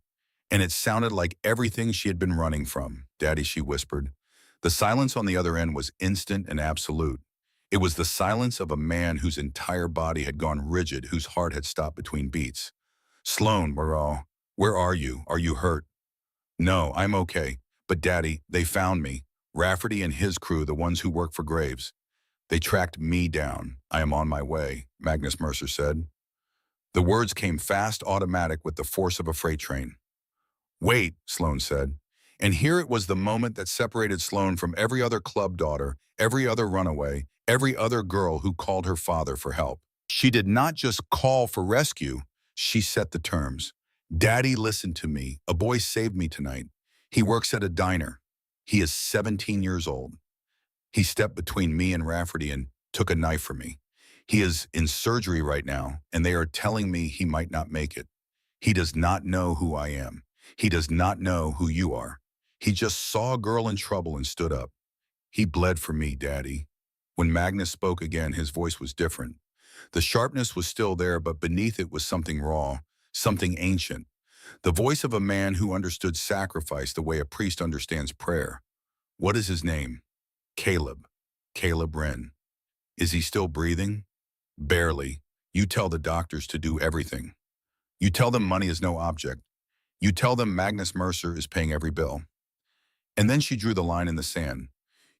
And it sounded like everything she had been running from. Daddy, she whispered. The silence on the other end was instant and absolute. It was the silence of a man whose entire body had gone rigid, whose heart had stopped between beats. Sloane, where are you? Are you hurt? No, I'm okay. But Daddy, they found me. Rafferty and his crew, the ones who work for Graves. They tracked me down. I am on my way, Magnus Mercer said. The words came fast, automatic, with the force of a freight train. Wait, Sloane said. And here it was, the moment that separated Sloane from every other club daughter, every other runaway, every other girl who called her father for help. She did not just call for rescue, she set the terms. Daddy, listen to me. A boy saved me tonight. He works at a diner. He is 17 years old. He stepped between me and Rafferty and took a knife from me. He is in surgery right now, and they are telling me he might not make it. He does not know who I am. He does not know who you are. He just saw a girl in trouble and stood up. He bled for me, Daddy. When Magnus spoke again, his voice was different. The sharpness was still there, but beneath it was something raw, something ancient. The voice of a man who understood sacrifice the way a priest understands prayer. What is his name? Caleb. Caleb Wren. Is he still breathing? Barely. You tell the doctors to do everything. You tell them money is no object. You tell them Magnus Mercer is paying every bill. And then she drew the line in the sand.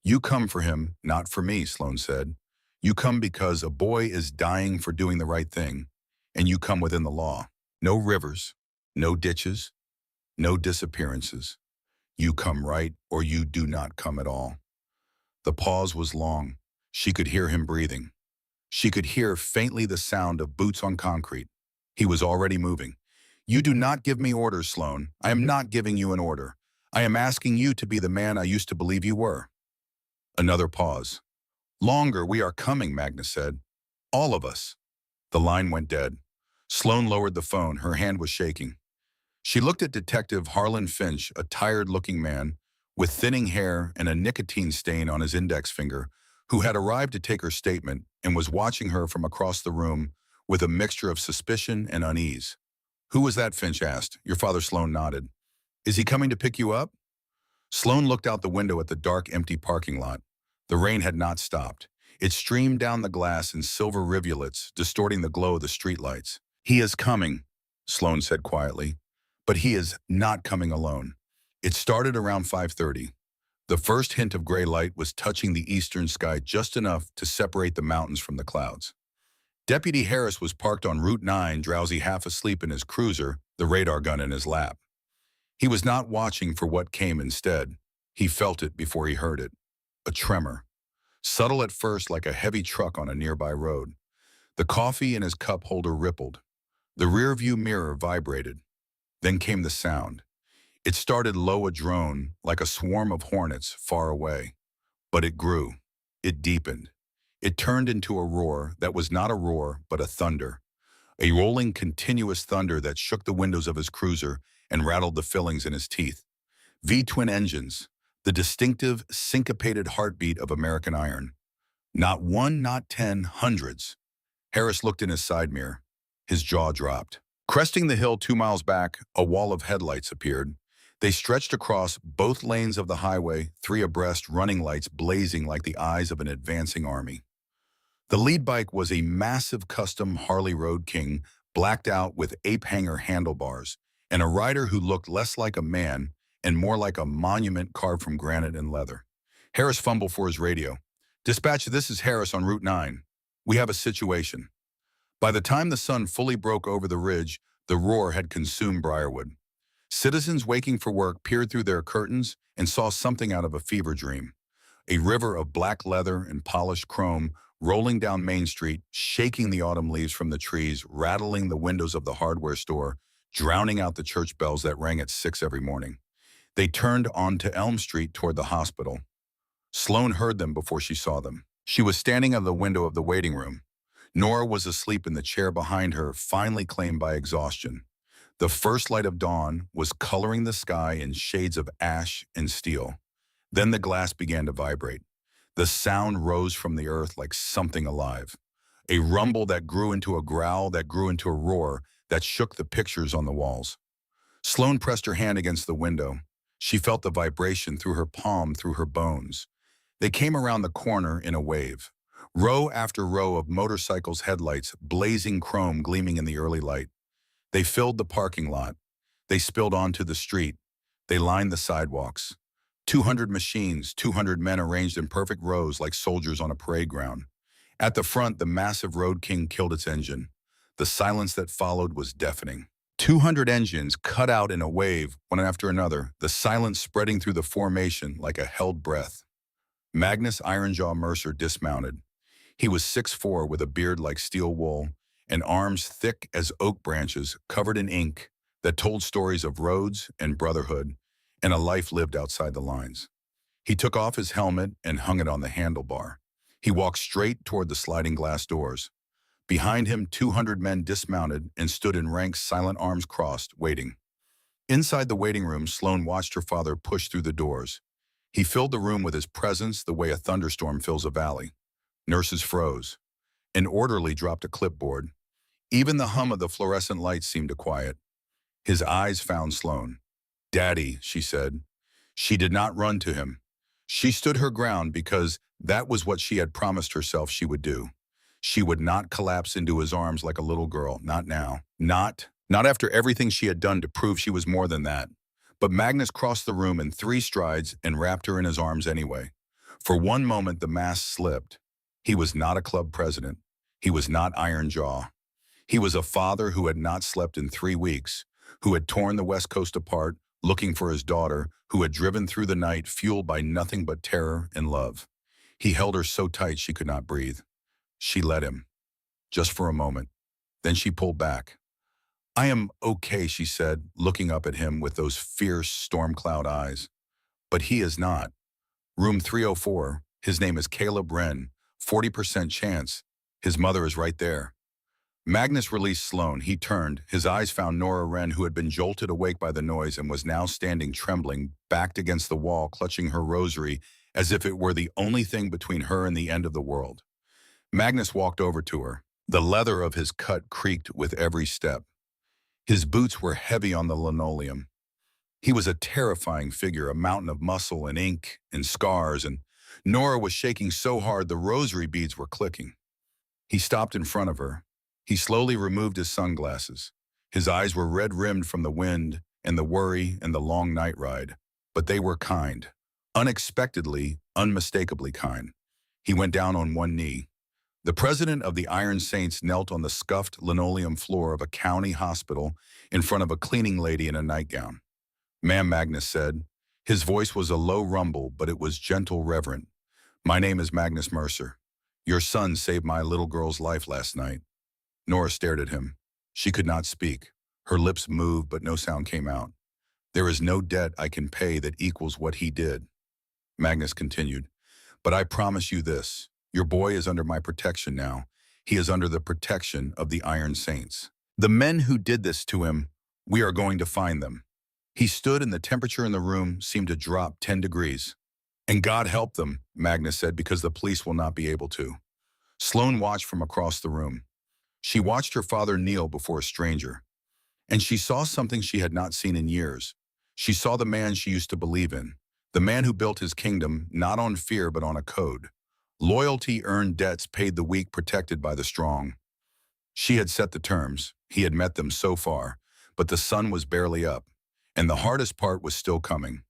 You come for him, not for me, Sloane said. You come because a boy is dying for doing the right thing, and you come within the law. No rivers, no ditches, no disappearances. You come right, or you do not come at all. The pause was long. She could hear him breathing. She could hear faintly the sound of boots on concrete. He was already moving. You do not give me orders, Sloane. I am not giving you an order. I am asking you to be the man I used to believe you were. Another pause. Longer, we are coming, Magnus said. All of us. The line went dead. Sloane lowered the phone. Her hand was shaking. She looked at Detective Harlan Finch, a tired-looking man with thinning hair and a nicotine stain on his index finger, who had arrived to take her statement and was watching her from across the room with a mixture of suspicion and unease. Who was that? Finch asked. Your father. Sloane nodded. Is he coming to pick you up? Sloane looked out the window at the dark, empty parking lot. The rain had not stopped. It streamed down the glass in silver rivulets, distorting the glow of the streetlights. He is coming, Sloane said quietly. But he is not coming alone. It started around 5:30. The first hint of gray light was touching the eastern sky just enough to separate the mountains from the clouds. Deputy Harris was parked on Route 9, drowsy, half asleep in his cruiser, the radar gun in his lap. He was not watching for what came instead. He felt it before he heard it. A tremor. Subtle at first, like a heavy truck on a nearby road. The coffee in his cup holder rippled. The rearview mirror vibrated. Then came the sound. It started low, a drone, like a swarm of hornets far away. But it grew. It deepened. It turned into a roar that was not a roar, but a thunder. A rolling, continuous thunder that shook the windows of his cruiser and rattled the fillings in his teeth. V-twin engines, the distinctive, syncopated heartbeat of American iron. Not one, not 10, hundreds. Harris looked in his side mirror. His jaw dropped. Cresting the hill 2 miles back, a wall of headlights appeared. They stretched across both lanes of the highway, three abreast, running lights blazing like the eyes of an advancing army. The lead bike was a massive custom Harley Road King, blacked out with ape-hanger handlebars, and a rider who looked less like a man and more like a monument carved from granite and leather. Harris fumbled for his radio. "Dispatch, this is Harris on Route 9. We have a situation." By the time the sun fully broke over the ridge, the roar had consumed Briarwood. Citizens waking for work peered through their curtains and saw something out of a fever dream. A river of black leather and polished chrome rolling down Main Street, shaking the autumn leaves from the trees, rattling the windows of the hardware store, drowning out the church bells that rang at 6 every morning. They turned onto Elm Street toward the hospital. Sloan heard them before she saw them. She was standing at the window of the waiting room. Nora was asleep in the chair behind her, finally claimed by exhaustion. The first light of dawn was coloring the sky in shades of ash and steel. Then the glass began to vibrate. The sound rose from the earth like something alive. A rumble that grew into a growl that grew into a roar that shook the pictures on the walls. Sloan pressed her hand against the window. She felt the vibration through her palm, through her bones. They came around the corner in a wave. Row after row of motorcycles' headlights, blazing chrome gleaming in the early light. They filled the parking lot. They spilled onto the street. They lined the sidewalks. 200 machines, 200 men arranged in perfect rows like soldiers on a parade ground. At the front, the massive Road King killed its engine. The silence that followed was deafening. 200 engines cut out in a wave, one after another, the silence spreading through the formation like a held breath. Magnus Ironjaw Mercer dismounted. He was 6'4", with a beard like steel wool, and arms thick as oak branches covered in ink that told stories of roads and brotherhood and a life lived outside the lines. He took off his helmet and hung it on the handlebar. He walked straight toward the sliding glass doors. Behind him, 200 men dismounted and stood in ranks, silent arms crossed, waiting. Inside the waiting room, Sloan watched her father push through the doors. He filled the room with his presence the way a thunderstorm fills a valley. Nurses froze. An orderly dropped a clipboard. Even the hum of the fluorescent lights seemed to quiet. His eyes found Sloan. "Daddy," she said. She did not run to him. She stood her ground because that was what she had promised herself she would do. She would not collapse into his arms like a little girl, not now. Not after everything she had done to prove she was more than that. But Magnus crossed the room in 3 strides and wrapped her in his arms anyway. For one moment, the mask slipped. He was not a club president. He was not Iron Jaw. He was a father who had not slept in 3 weeks, who had torn the West Coast apart, looking for his daughter, who had driven through the night fueled by nothing but terror and love. He held her so tight she could not breathe. She let him, just for a moment. Then she pulled back. "I am okay," she said, looking up at him with those fierce storm cloud eyes. But he is not. Room 304, his name is Caleb Wren, 40% chance. His mother is right there. Magnus released Sloan. He turned. His eyes found Nora Wren, who had been jolted awake by the noise and was now standing trembling, backed against the wall, clutching her rosary as if it were the only thing between her and the end of the world. Magnus walked over to her. The leather of his cut creaked with every step. His boots were heavy on the linoleum. He was a terrifying figure, a mountain of muscle and ink and scars, and Nora was shaking so hard the rosary beads were clicking. He stopped in front of her. He slowly removed his sunglasses. His eyes were red-rimmed from the wind and the worry and the long night ride, but they were kind. Unexpectedly, unmistakably kind. He went down on one knee. The president of the Iron Saints knelt on the scuffed linoleum floor of a county hospital in front of a cleaning lady in a nightgown. "Ma'am," Magnus said. His voice was a low rumble, but it was gentle, reverent. "My name is Magnus Mercer. Your son saved my little girl's life last night." Nora stared at him. She could not speak. Her lips moved, but no sound came out. "There is no debt I can pay that equals what he did." Magnus continued. "But I promise you this. Your boy is under my protection now. He is under the protection of the Iron Saints. The men who did this to him, we are going to find them." He stood and the temperature in the room seemed to drop 10 degrees. "And God help them," Magnus said, "because the police will not be able to." Sloan watched from across the room. She watched her father kneel before a stranger. And she saw something she had not seen in years. She saw the man she used to believe in, the man who built his kingdom not on fear but on a code. Loyalty earned debts paid, the weak protected by the strong. She had set the terms. He had met them so far, but the sun was barely up, and the hardest part was still coming.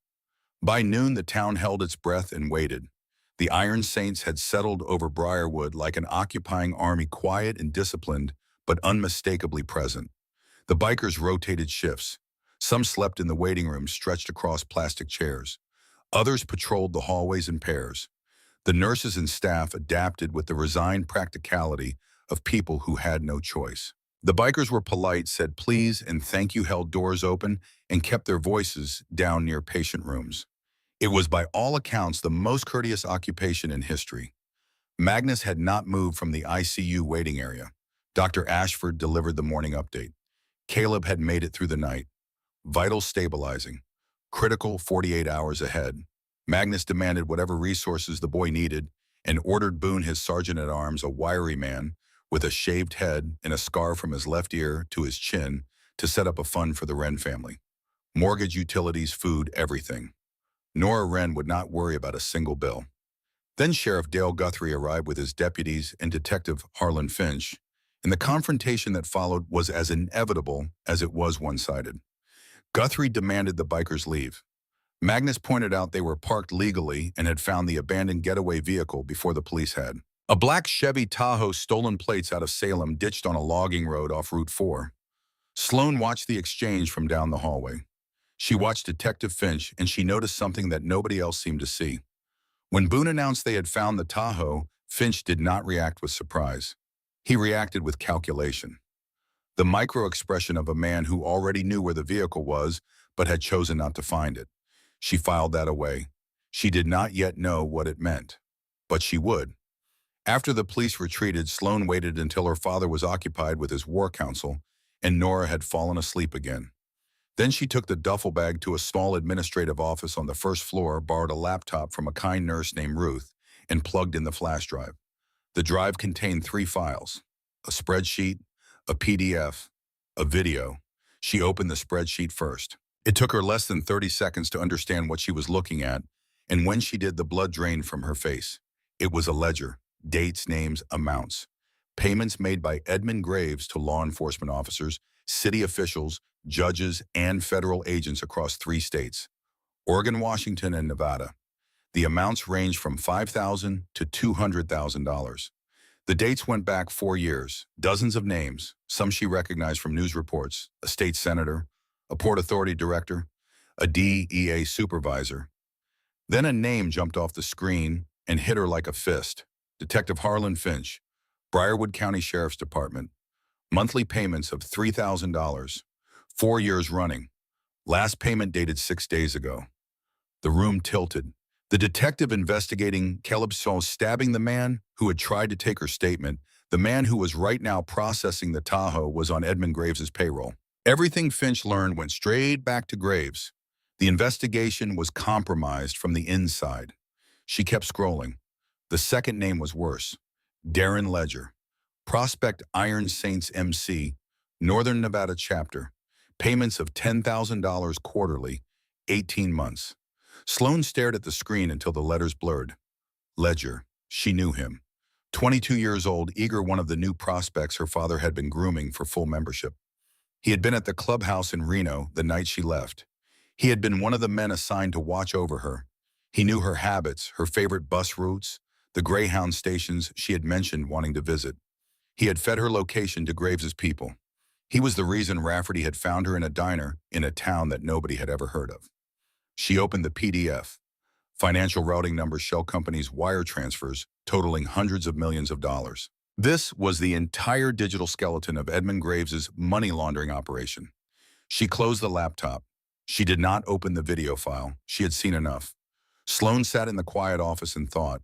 By noon, the town held its breath and waited. The Iron Saints had settled over Briarwood like an occupying army, quiet and disciplined, but unmistakably present. The bikers rotated shifts. Some slept in the waiting room stretched across plastic chairs. Others patrolled the hallways in pairs. The nurses and staff adapted with the resigned practicality of people who had no choice. The bikers were polite, said please and thank you, held doors open, and kept their voices down near patient rooms. It was by all accounts the most courteous occupation in history. Magnus had not moved from the ICU waiting area. Dr. Ashford delivered the morning update. Caleb had made it through the night. Vital stabilizing. Critical 48 hours ahead. Magnus demanded whatever resources the boy needed and ordered Boone, his sergeant-at-arms, a wiry man with a shaved head and a scar from his left ear to his chin, to set up a fund for the Wren family. Mortgage, utilities, food, everything. Nora Wren would not worry about a single bill. Then Sheriff Dale Guthrie arrived with his deputies and Detective Harlan Finch, and the confrontation that followed was as inevitable as it was one-sided. Guthrie demanded the bikers leave. Magnus pointed out they were parked legally and had found the abandoned getaway vehicle before the police had. A black Chevy Tahoe, stolen plates out of Salem, ditched on a logging road off Route 4. Sloan watched the exchange from down the hallway. She watched Detective Finch, and she noticed something that nobody else seemed to see. When Boone announced they had found the Tahoe, Finch did not react with surprise. He reacted with calculation. The micro-expression of a man who already knew where the vehicle was, but had chosen not to find it. She filed that away. She did not yet know what it meant, but she would. After the police retreated, Sloan waited until her father was occupied with his war council and Nora had fallen asleep again. Then she took the duffel bag to a small administrative office on the first floor, borrowed a laptop from a kind nurse named Ruth, and plugged in the flash drive. The drive contained 3 files: a spreadsheet, a PDF, a video. She opened the spreadsheet first. It took her less than 30 seconds to understand what she was looking at, and when she did, the blood drained from her face. It was a ledger, dates, names, amounts. Payments made by Edmund Graves to law enforcement officers, city officials, judges, and federal agents across 3 states, Oregon, Washington, and Nevada. The amounts ranged from $5,000 to $200,000. The dates went back 4 years, dozens of names, some she recognized from news reports: a state senator, a Port Authority director, a DEA supervisor. Then a name jumped off the screen and hit her like a fist: Detective Harlan Finch, Briarwood County Sheriff's Department. Monthly payments of $3,000, 4 years running. Last payment dated 6 days ago. The room tilted. The detective investigating Caleb saw stabbing the man who had tried to take her statement. The man who was right now processing the Tahoe was on Edmund Graves' payroll. Everything Finch learned went straight back to Graves. The investigation was compromised from the inside. She kept scrolling. The second name was worse: Darren Ledger. Prospect Iron Saints MC, Northern Nevada chapter. Payments of $10,000 quarterly, 18 months. Sloan stared at the screen until the letters blurred. Ledger. She knew him. 22 years old, eager, one of the new prospects her father had been grooming for full membership. He had been at the clubhouse in Reno the night she left. He had been one of the men assigned to watch over her. He knew her habits, her favorite bus routes, the Greyhound stations she had mentioned wanting to visit. He had fed her location to Graves's people. He was the reason Rafferty had found her in a diner in a town that nobody had ever heard of. She opened the PDF. Financial routing numbers, shell companies, wire transfers, totaling hundreds of millions of dollars. This was the entire digital skeleton of Edmund Graves's money laundering operation. She closed the laptop. She did not open the video file. She had seen enough. Sloan sat in the quiet office and thought.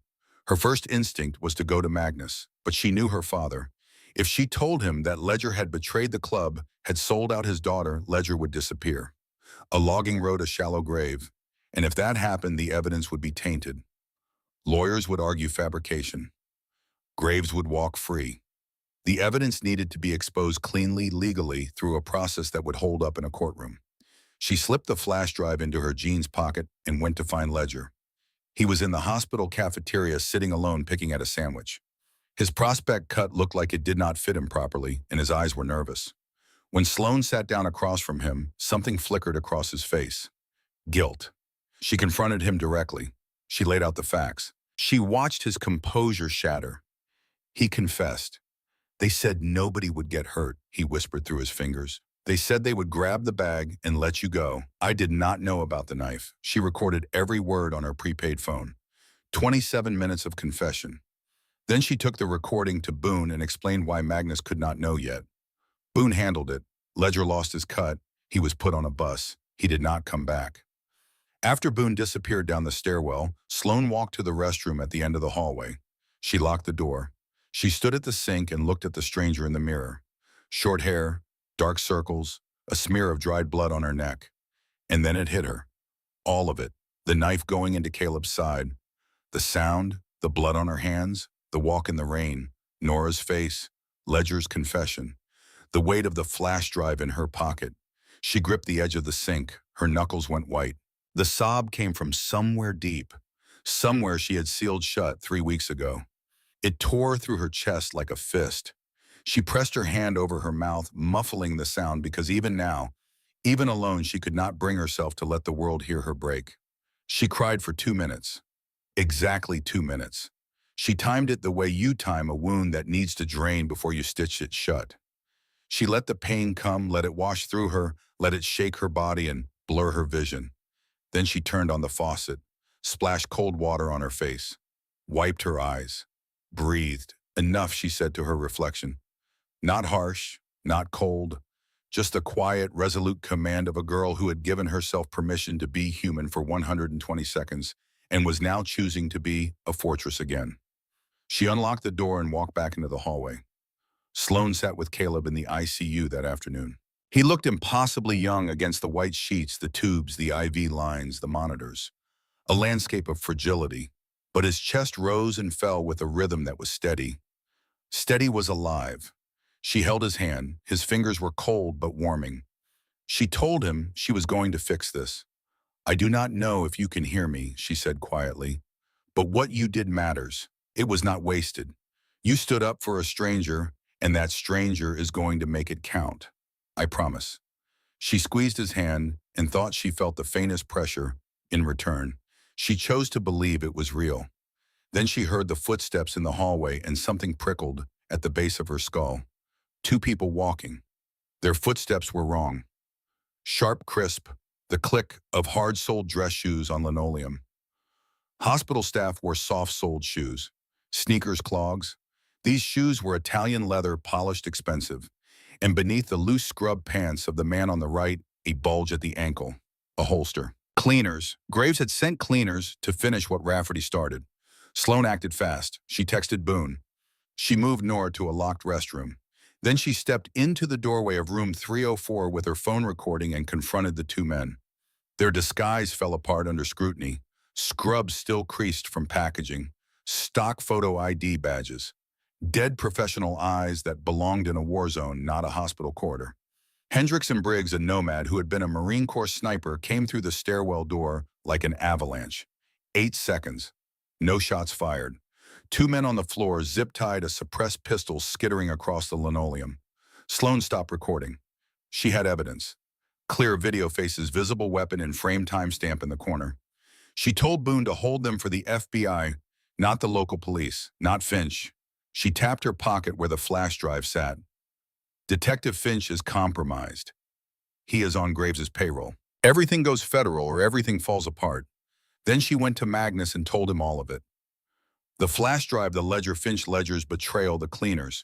Her first instinct was to go to Magnus, but she knew her father. If she told him that Ledger had betrayed the club, had sold out his daughter, Ledger would disappear. A logging road, a shallow grave. And if that happened, the evidence would be tainted. Lawyers would argue fabrication. Graves would walk free. The evidence needed to be exposed cleanly, legally, through a process that would hold up in a courtroom. She slipped the flash drive into her jeans pocket and went to find Ledger. He was in the hospital cafeteria sitting alone picking at a sandwich. His prospect cut looked like it did not fit him properly, and his eyes were nervous. When Sloane sat down across from him, something flickered across his face. Guilt. She confronted him directly. She laid out the facts. She watched his composure shatter. He confessed. They said nobody would get hurt, he whispered through his fingers. They said they would grab the bag and let you go. I did not know about the knife. She recorded every word on her prepaid phone. 27 minutes of confession. Then she took the recording to Boone and explained why Magnus could not know yet. Boone handled it. Ledger lost his cut. He was put on a bus. He did not come back. After Boone disappeared down the stairwell, Sloane walked to the restroom at the end of the hallway. She locked the door. She stood at the sink and looked at the stranger in the mirror. Short hair, dark circles, a smear of dried blood on her neck. And then it hit her. All of it. The knife going into Caleb's side. The sound, the blood on her hands, the walk in the rain, Nora's face, Ledger's confession. The weight of the flash drive in her pocket. She gripped the edge of the sink. Her knuckles went white. The sob came from somewhere deep, somewhere she had sealed shut 3 weeks ago. It tore through her chest like a fist. She pressed her hand over her mouth, muffling the sound because even now, even alone, she could not bring herself to let the world hear her break. She cried for 2 minutes. Exactly 2 minutes. She timed it the way you time a wound that needs to drain before you stitch it shut. She let the pain come, let it wash through her, let it shake her body and blur her vision. Then she turned on the faucet, splashed cold water on her face, wiped her eyes, breathed. Enough, she said to her reflection. Not harsh, not cold, just the quiet, resolute command of a girl who had given herself permission to be human for 120 seconds and was now choosing to be a fortress again. She unlocked the door and walked back into the hallway. Sloane sat with Caleb in the ICU that afternoon. He looked impossibly young against the white sheets, the tubes, the IV lines, the monitors. A landscape of fragility, but his chest rose and fell with a rhythm that was steady. Steady was alive. She held his hand. His fingers were cold but warming. She told him she was going to fix this. I do not know if you can hear me, she said quietly, but what you did matters. It was not wasted. You stood up for a stranger, and that stranger is going to make it count. I promise. She squeezed his hand and thought she felt the faintest pressure in return. She chose to believe it was real. Then she heard the footsteps in the hallway and something prickled at the base of her skull. 2 people walking. Their footsteps were wrong. Sharp, crisp, the click of hard-soled dress shoes on linoleum. Hospital staff wore soft-soled shoes, sneakers, clogs. These shoes were Italian leather, polished, expensive. And beneath the loose scrub pants of the man on the right, a bulge at the ankle, a holster. Cleaners. Graves had sent cleaners to finish what Rafferty started. Sloane acted fast. She texted Boone. She moved Nora to a locked restroom. Then she stepped into the doorway of room 304 with her phone recording and confronted the 2 men. Their disguise fell apart under scrutiny. Scrubs still creased from packaging. Stock photo ID badges. Dead professional eyes that belonged in a war zone, not a hospital corridor. Hendricks and Briggs, a nomad who had been a Marine Corps sniper, came through the stairwell door like an avalanche. 8 seconds. No shots fired. 2 men on the floor, zip-tied, a suppressed pistol skittering across the linoleum. Sloane stopped recording. She had evidence. Clear video faces, visible weapon, and frame timestamp in the corner. She told Boone to hold them for the FBI, not the local police, not Finch. She tapped her pocket where the flash drive sat. Detective Finch is compromised. He is on Graves's payroll. Everything goes federal or everything falls apart. Then she went to Magnus and told him all of it. The flash drive, the ledger, Finch Ledger's betrayal, the cleaners.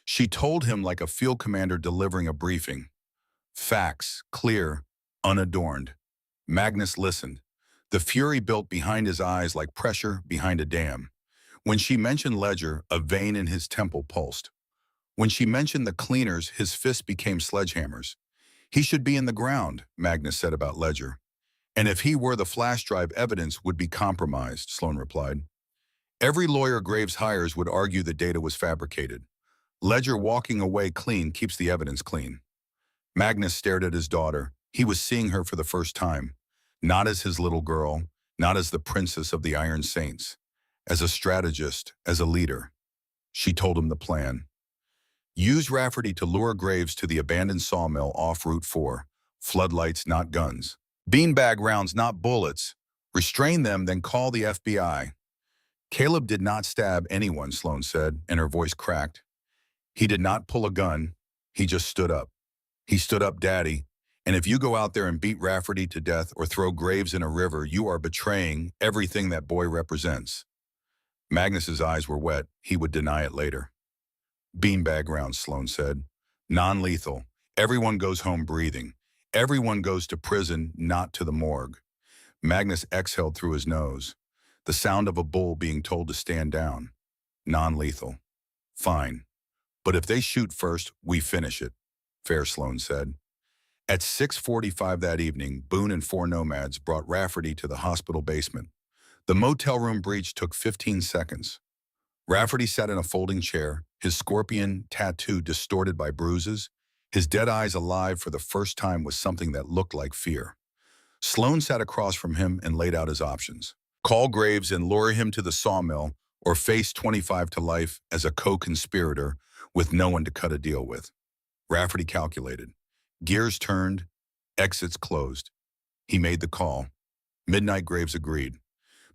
She told him like a field commander delivering a briefing. Facts, clear, unadorned. Magnus listened. The fury built behind his eyes like pressure behind a dam. When she mentioned Ledger, a vein in his temple pulsed. When she mentioned the cleaners, his fists became sledgehammers. He should be in the ground, Magnus said about Ledger. And if he were, the flash drive evidence would be compromised, Sloane replied. Every lawyer Graves hires would argue the data was fabricated. Ledger walking away clean keeps the evidence clean. Magnus stared at his daughter. He was seeing her for the first time, not as his little girl, not as the princess of the Iron Saints, as a strategist, as a leader. She told him the plan. Use Rafferty to lure Graves to the abandoned sawmill off Route 4. Floodlights, not guns. Beanbag rounds, not bullets. Restrain them, then call the FBI. Caleb did not stab anyone, Sloan said, and her voice cracked. He did not pull a gun. He just stood up. He stood up, Daddy. And if you go out there and beat Rafferty to death or throw Graves in a river, you are betraying everything that boy represents. Magnus's eyes were wet. He would deny it later. Beanbag rounds, Sloan said. Non-lethal. Everyone goes home breathing. Everyone goes to prison, not to the morgue. Magnus exhaled through his nose. The sound of a bull being told to stand down. Non-lethal. Fine. But if they shoot first, we finish it, Fair Sloan said. At 6:45 that evening, Boone and 4 nomads brought Rafferty to the hospital basement. The motel room breach took 15 seconds. Rafferty sat in a folding chair, his scorpion tattoo distorted by bruises, his dead eyes alive for the first time with something that looked like fear. Sloan sat across from him and laid out his options. Call Graves and lure him to the sawmill, or face 25 to life as a co-conspirator with no one to cut a deal with. Rafferty calculated. Gears turned, exits closed. He made the call. Midnight Graves agreed.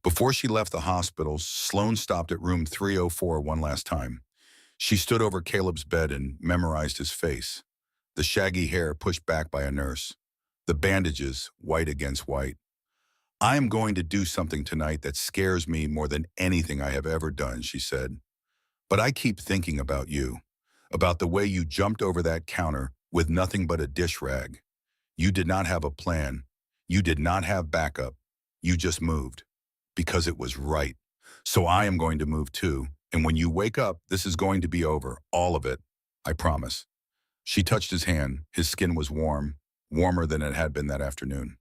Before she left the hospital, Sloan stopped at room 304 one last time. She stood over Caleb's bed and memorized his face. The shaggy hair pushed back by a nurse. The bandages, white against white. I am going to do something tonight that scares me more than anything I have ever done, she said. But I keep thinking about you, about the way you jumped over that counter with nothing but a dish rag. You did not have a plan. You did not have backup. You just moved. Because it was right. So I am going to move too. And when you wake up, this is going to be over. All of it. I promise. She touched his hand. His skin was warm, warmer than it had been that afternoon.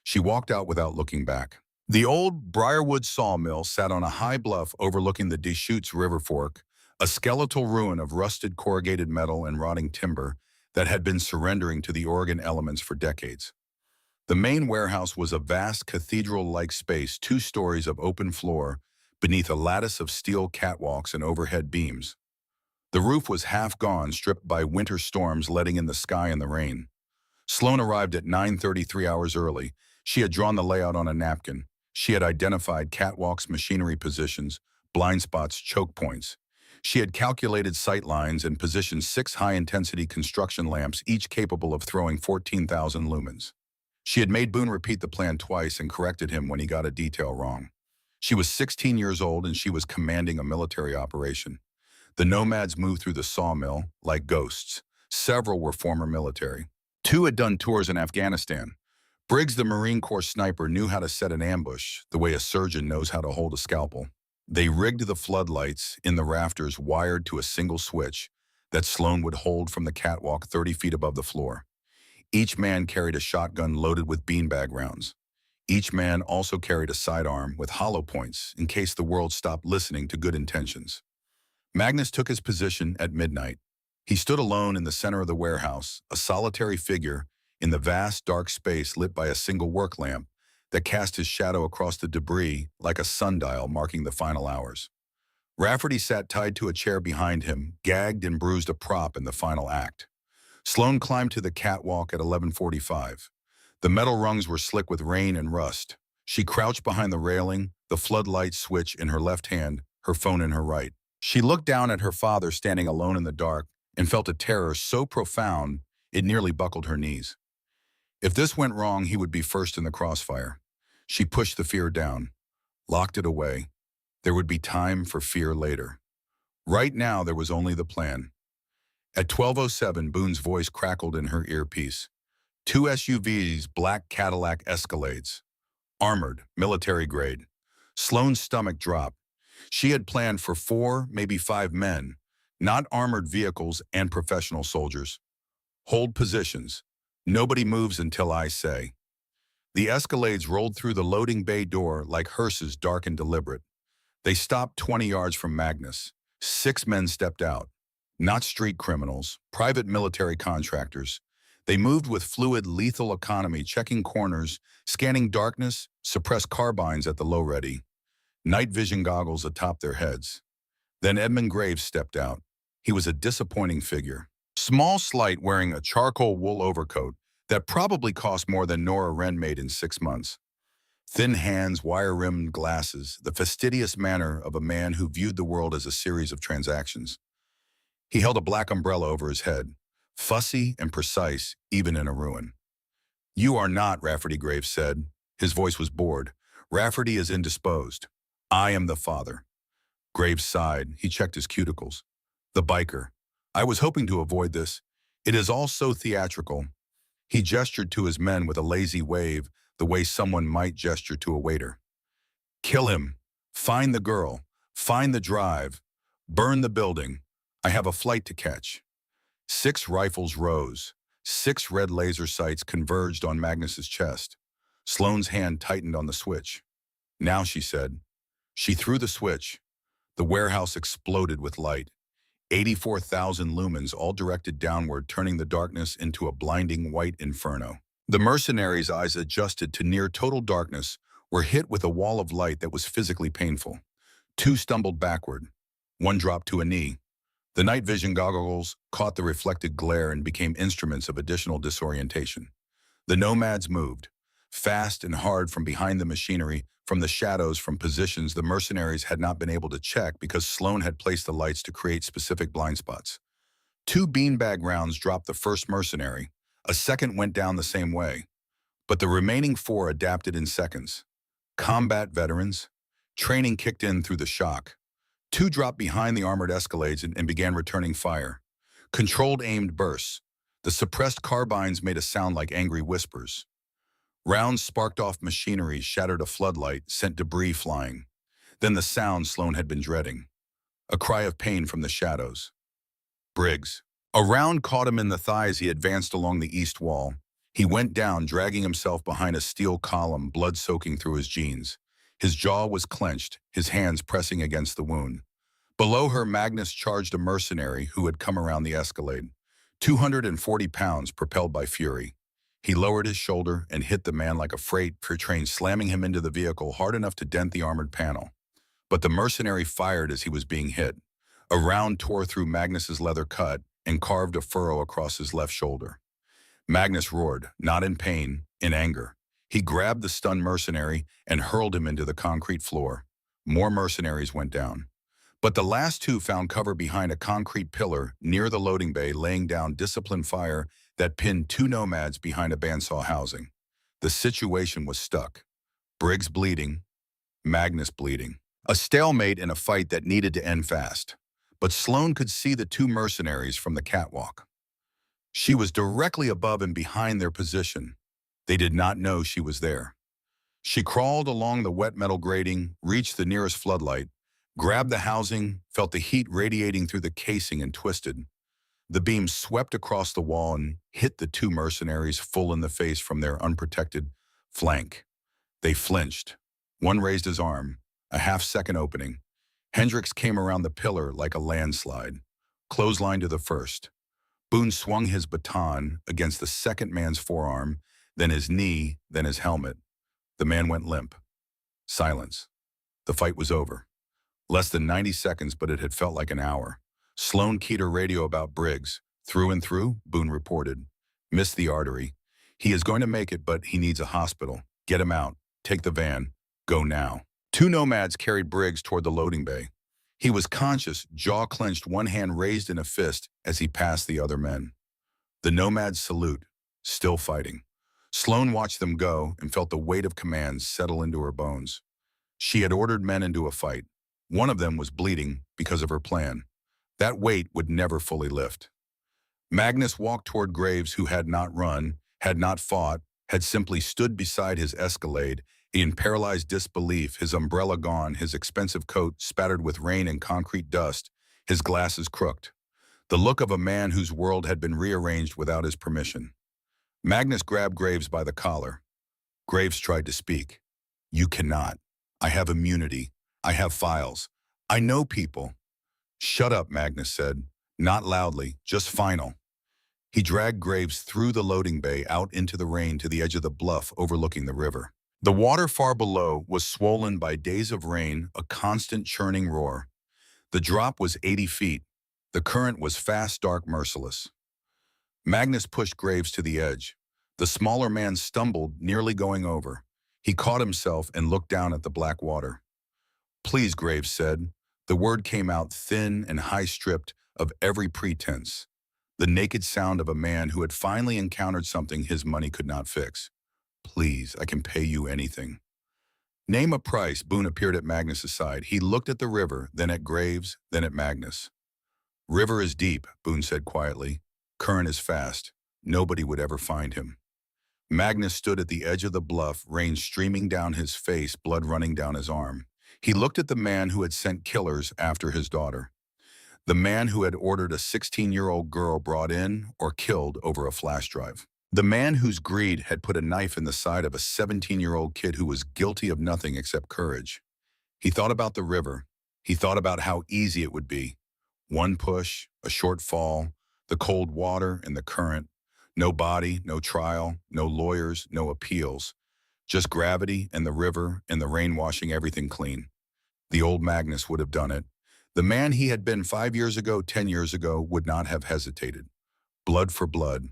She walked out without looking back. The old Briarwood sawmill sat on a high bluff overlooking the Deschutes River Fork, a skeletal ruin of rusted corrugated metal and rotting timber that had been surrendering to the Oregon elements for decades. The main warehouse was a vast cathedral-like space, 2 stories of open floor, beneath a lattice of steel catwalks and overhead beams. The roof was half gone, stripped by winter storms letting in the sky and the rain. Sloan arrived at 9:33 hours early. She had drawn the layout on a napkin. She had identified catwalks, machinery positions, blind spots, choke points. She had calculated sight lines and positioned 6 high-intensity construction lamps, each capable of throwing 14,000 lumens. She had made Boone repeat the plan twice and corrected him when he got a detail wrong. She was 16 years old and she was commanding a military operation. The nomads moved through the sawmill like ghosts. Several were former military. 2 had done tours in Afghanistan. Briggs, the Marine Corps sniper, knew how to set an ambush the way a surgeon knows how to hold a scalpel. They rigged the floodlights in the rafters wired to a single switch that Sloan would hold from the catwalk 30 feet above the floor. Each man carried a shotgun loaded with beanbag rounds. Each man also carried a sidearm with hollow points in case the world stopped listening to good intentions. Magnus took his position at midnight. He stood alone in the center of the warehouse, a solitary figure in the vast, dark space lit by a single work lamp that cast his shadow across the debris like a sundial marking the final hours. Rafferty sat tied to a chair behind him, gagged and bruised a prop in the final act. Sloan climbed to the catwalk at 11:45. The metal rungs were slick with rain and rust. She crouched behind the railing, the floodlight switch in her left hand, her phone in her right. She looked down at her father standing alone in the dark and felt a terror so profound it nearly buckled her knees. If this went wrong, he would be first in the crossfire. She pushed the fear down, locked it away. There would be time for fear later. Right now, there was only the plan. At 12:07, Boone's voice crackled in her earpiece. 2 SUVs, black Cadillac Escalades. Armored, military grade. Sloan's stomach dropped. She had planned for 4, maybe 5 men, not armored vehicles and professional soldiers. Hold positions. Nobody moves until I say. The Escalades rolled through the loading bay door like hearses, dark and deliberate. They stopped 20 yards from Magnus. 6 men stepped out. Not street criminals, private military contractors. They moved with fluid, lethal economy, checking corners, scanning darkness, suppressed carbines at the low ready, night vision goggles atop their heads. Then Edmund Graves stepped out. He was a disappointing figure. Small slight wearing a charcoal wool overcoat that probably cost more than Nora Wren made in 6 months. Thin hands, wire-rimmed glasses, the fastidious manner of a man who viewed the world as a series of transactions. He held a black umbrella over his head, fussy and precise, even in a ruin. "You are not," Rafferty Graves said. His voice was bored. "Rafferty is indisposed. I am the father." Graves sighed. He checked his cuticles. "The biker. I was hoping to avoid this. It is all so theatrical." He gestured to his men with a lazy wave, the way someone might gesture to a waiter. "Kill him. Find the girl. Find the drive. Burn the building. I have a flight to catch." 6 rifles rose. 6 red laser sights converged on Magnus's chest. Sloane's hand tightened on the switch. "Now," she said. She threw the switch. The warehouse exploded with light. 84,000 lumens, all directed downward, turning the darkness into a blinding white inferno. The mercenaries' eyes adjusted to near total darkness, were hit with a wall of light that was physically painful. 2 stumbled backward. 1 dropped to a knee. The night vision goggles caught the reflected glare and became instruments of additional disorientation. The nomads moved, fast and hard from behind the machinery, from the shadows, from positions the mercenaries had not been able to check because Sloane had placed the lights to create specific blind spots. 2 beanbag rounds dropped the first mercenary. A second went down the same way. But the remaining 4 adapted in seconds. Combat veterans. Training kicked in through the shock. 2 dropped behind the armored escalades and began returning fire. Controlled aimed bursts. The suppressed carbines made a sound like angry whispers. Rounds sparked off machinery, shattered a floodlight, sent debris flying. Then the sound Sloane had been dreading. A cry of pain from the shadows. Briggs. A round caught him in the thigh as he advanced along the east wall. He went down, dragging himself behind a steel column, blood soaking through his jeans. His jaw was clenched, his hands pressing against the wound. Below her, Magnus charged a mercenary who had come around the escalade. 240 pounds, propelled by fury. He lowered his shoulder and hit the man like a freight train, slamming him into the vehicle hard enough to dent the armored panel. But the mercenary fired as he was being hit. A round tore through Magnus's leather cut and carved a furrow across his left shoulder. Magnus roared, not in pain, in anger. He grabbed the stunned mercenary and hurled him into the concrete floor. More mercenaries went down. But the last 2 found cover behind a concrete pillar near the loading bay, laying down disciplined fire that pinned 2 nomads behind a bandsaw housing. The situation was stuck. Briggs bleeding, Magnus bleeding. A stalemate in a fight that needed to end fast. But Sloane could see the 2 mercenaries from the catwalk. She was directly above and behind their position. They did not know she was there. She crawled along the wet metal grating, reached the nearest floodlight, grabbed the housing, felt the heat radiating through the casing and twisted. The beam swept across the wall and hit the 2 mercenaries full in the face from their unprotected flank. They flinched. One raised his arm, a half-second opening. Hendricks came around the pillar like a landslide, clothesline to the first. Boone swung his baton against the second man's forearm, then his knee, then his helmet. The man went limp. Silence. The fight was over. Less than 90 seconds, but it had felt like an hour. Sloane keyed her radio about Briggs. "Through and through," Boone reported. "Missed the artery. He is going to make it, but he needs a hospital. Get him out. Take the van. Go now." 2 nomads carried Briggs toward the loading bay. He was conscious, jaw clenched, one hand raised in a fist as he passed the other men. The nomads salute, still fighting. Sloane watched them go and felt the weight of command settle into her bones. She had ordered men into a fight. One of them was bleeding because of her plan. That weight would never fully lift. Magnus walked toward Graves, who had not run, had not fought, had simply stood beside his escalade, in paralyzed disbelief, his umbrella gone, his expensive coat spattered with rain and concrete dust, his glasses crooked. The look of a man whose world had been rearranged without his permission. Magnus grabbed Graves by the collar. Graves tried to speak. "You cannot. I have immunity. I have files. I know people." "Shut up," Magnus said. Not loudly, just final. He dragged Graves through the loading bay out into the rain to the edge of the bluff overlooking the river. The water far below was swollen by days of rain, a constant churning roar. The drop was 80 feet. The current was fast, dark, merciless. Magnus pushed Graves to the edge. The smaller man stumbled, nearly going over. He caught himself and looked down at the black water. "Please," Graves said. The word came out thin and high-stripped of every pretense. The naked sound of a man who had finally encountered something his money could not fix. "Please, I can pay you anything." "Name a price." Boone appeared at Magnus's side. He looked at the river, then at Graves, then at Magnus. "River is deep," Boone said quietly. "Current is fast. Nobody would ever find him." Magnus stood at the edge of the bluff, rain streaming down his face, blood running down his arm. He looked at the man who had sent killers after his daughter. The man who had ordered a 16-year-old girl brought in or killed over a flash drive. The man whose greed had put a knife in the side of a 17-year-old kid who was guilty of nothing except courage. He thought about the river. He thought about how easy it would be. One push, a short fall, the cold water and the current. No body, no trial, no lawyers, no appeals. Just gravity and the river and the rain washing everything clean. The old Magnus would have done it. The man he had been 5 years ago, 10 years ago, would not have hesitated. Blood for blood.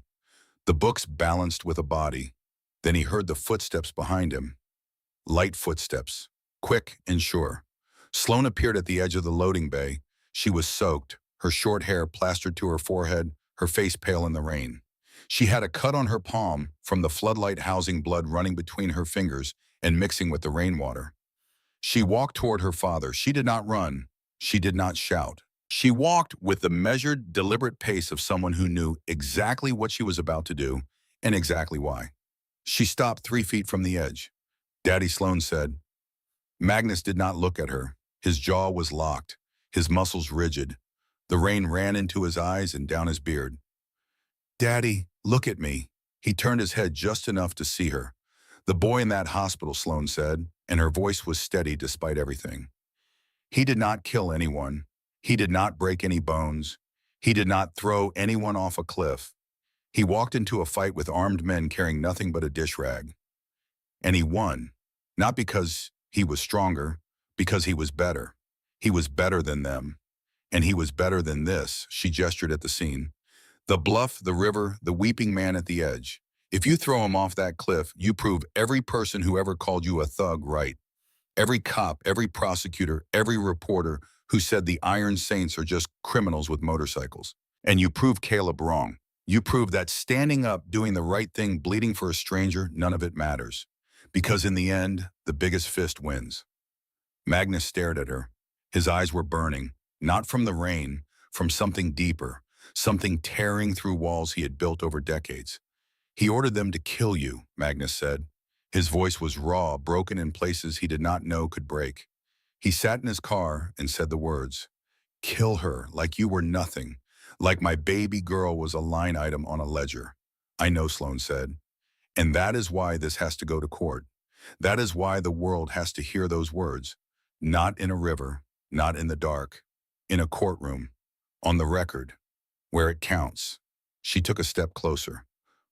The books balanced with a body. Then he heard the footsteps behind him. Light footsteps. Quick and sure. Sloane appeared at the edge of the loading bay. She was soaked, her short hair plastered to her forehead, her face pale in the rain. She had a cut on her palm from the floodlight housing, blood running between her fingers and mixing with the rainwater. She walked toward her father. She did not run. She did not shout. She walked with the measured, deliberate pace of someone who knew exactly what she was about to do and exactly why. She stopped 3 feet from the edge. "Daddy," Sloane said. Magnus did not look at her. His jaw was locked, his muscles rigid. The rain ran into his eyes and down his beard. "Daddy, look at me." He turned his head just enough to see her. "The boy in that hospital," Sloane said, and her voice was steady despite everything. "He did not kill anyone. He did not break any bones. He did not throw anyone off a cliff. He walked into a fight with armed men carrying nothing but a dish rag. And he won, not because he was stronger, because he was better. He was better than them. And he was better than this." She gestured at the scene. "The bluff, the river, the weeping man at the edge. If you throw him off that cliff, you prove every person who ever called you a thug right. Every cop, every prosecutor, every reporter who said the Iron Saints are just criminals with motorcycles. And you prove Caleb wrong. You prove that standing up, doing the right thing, bleeding for a stranger, none of it matters. Because in the end, the biggest fist wins." Magnus stared at her. His eyes were burning, not from the rain, from something deeper, something tearing through walls he had built over decades. "He ordered them to kill you," Magnus said. His voice was raw, broken in places he did not know could break. He sat in his car and said the words, "Kill her like you were nothing, like my baby girl was a line item on a ledger." "I know," Sloane said. "And that is why this has to go to court. That is why the world has to hear those words. Not in a river, not in the dark. In a courtroom. On the record. Where it counts." She took a step closer.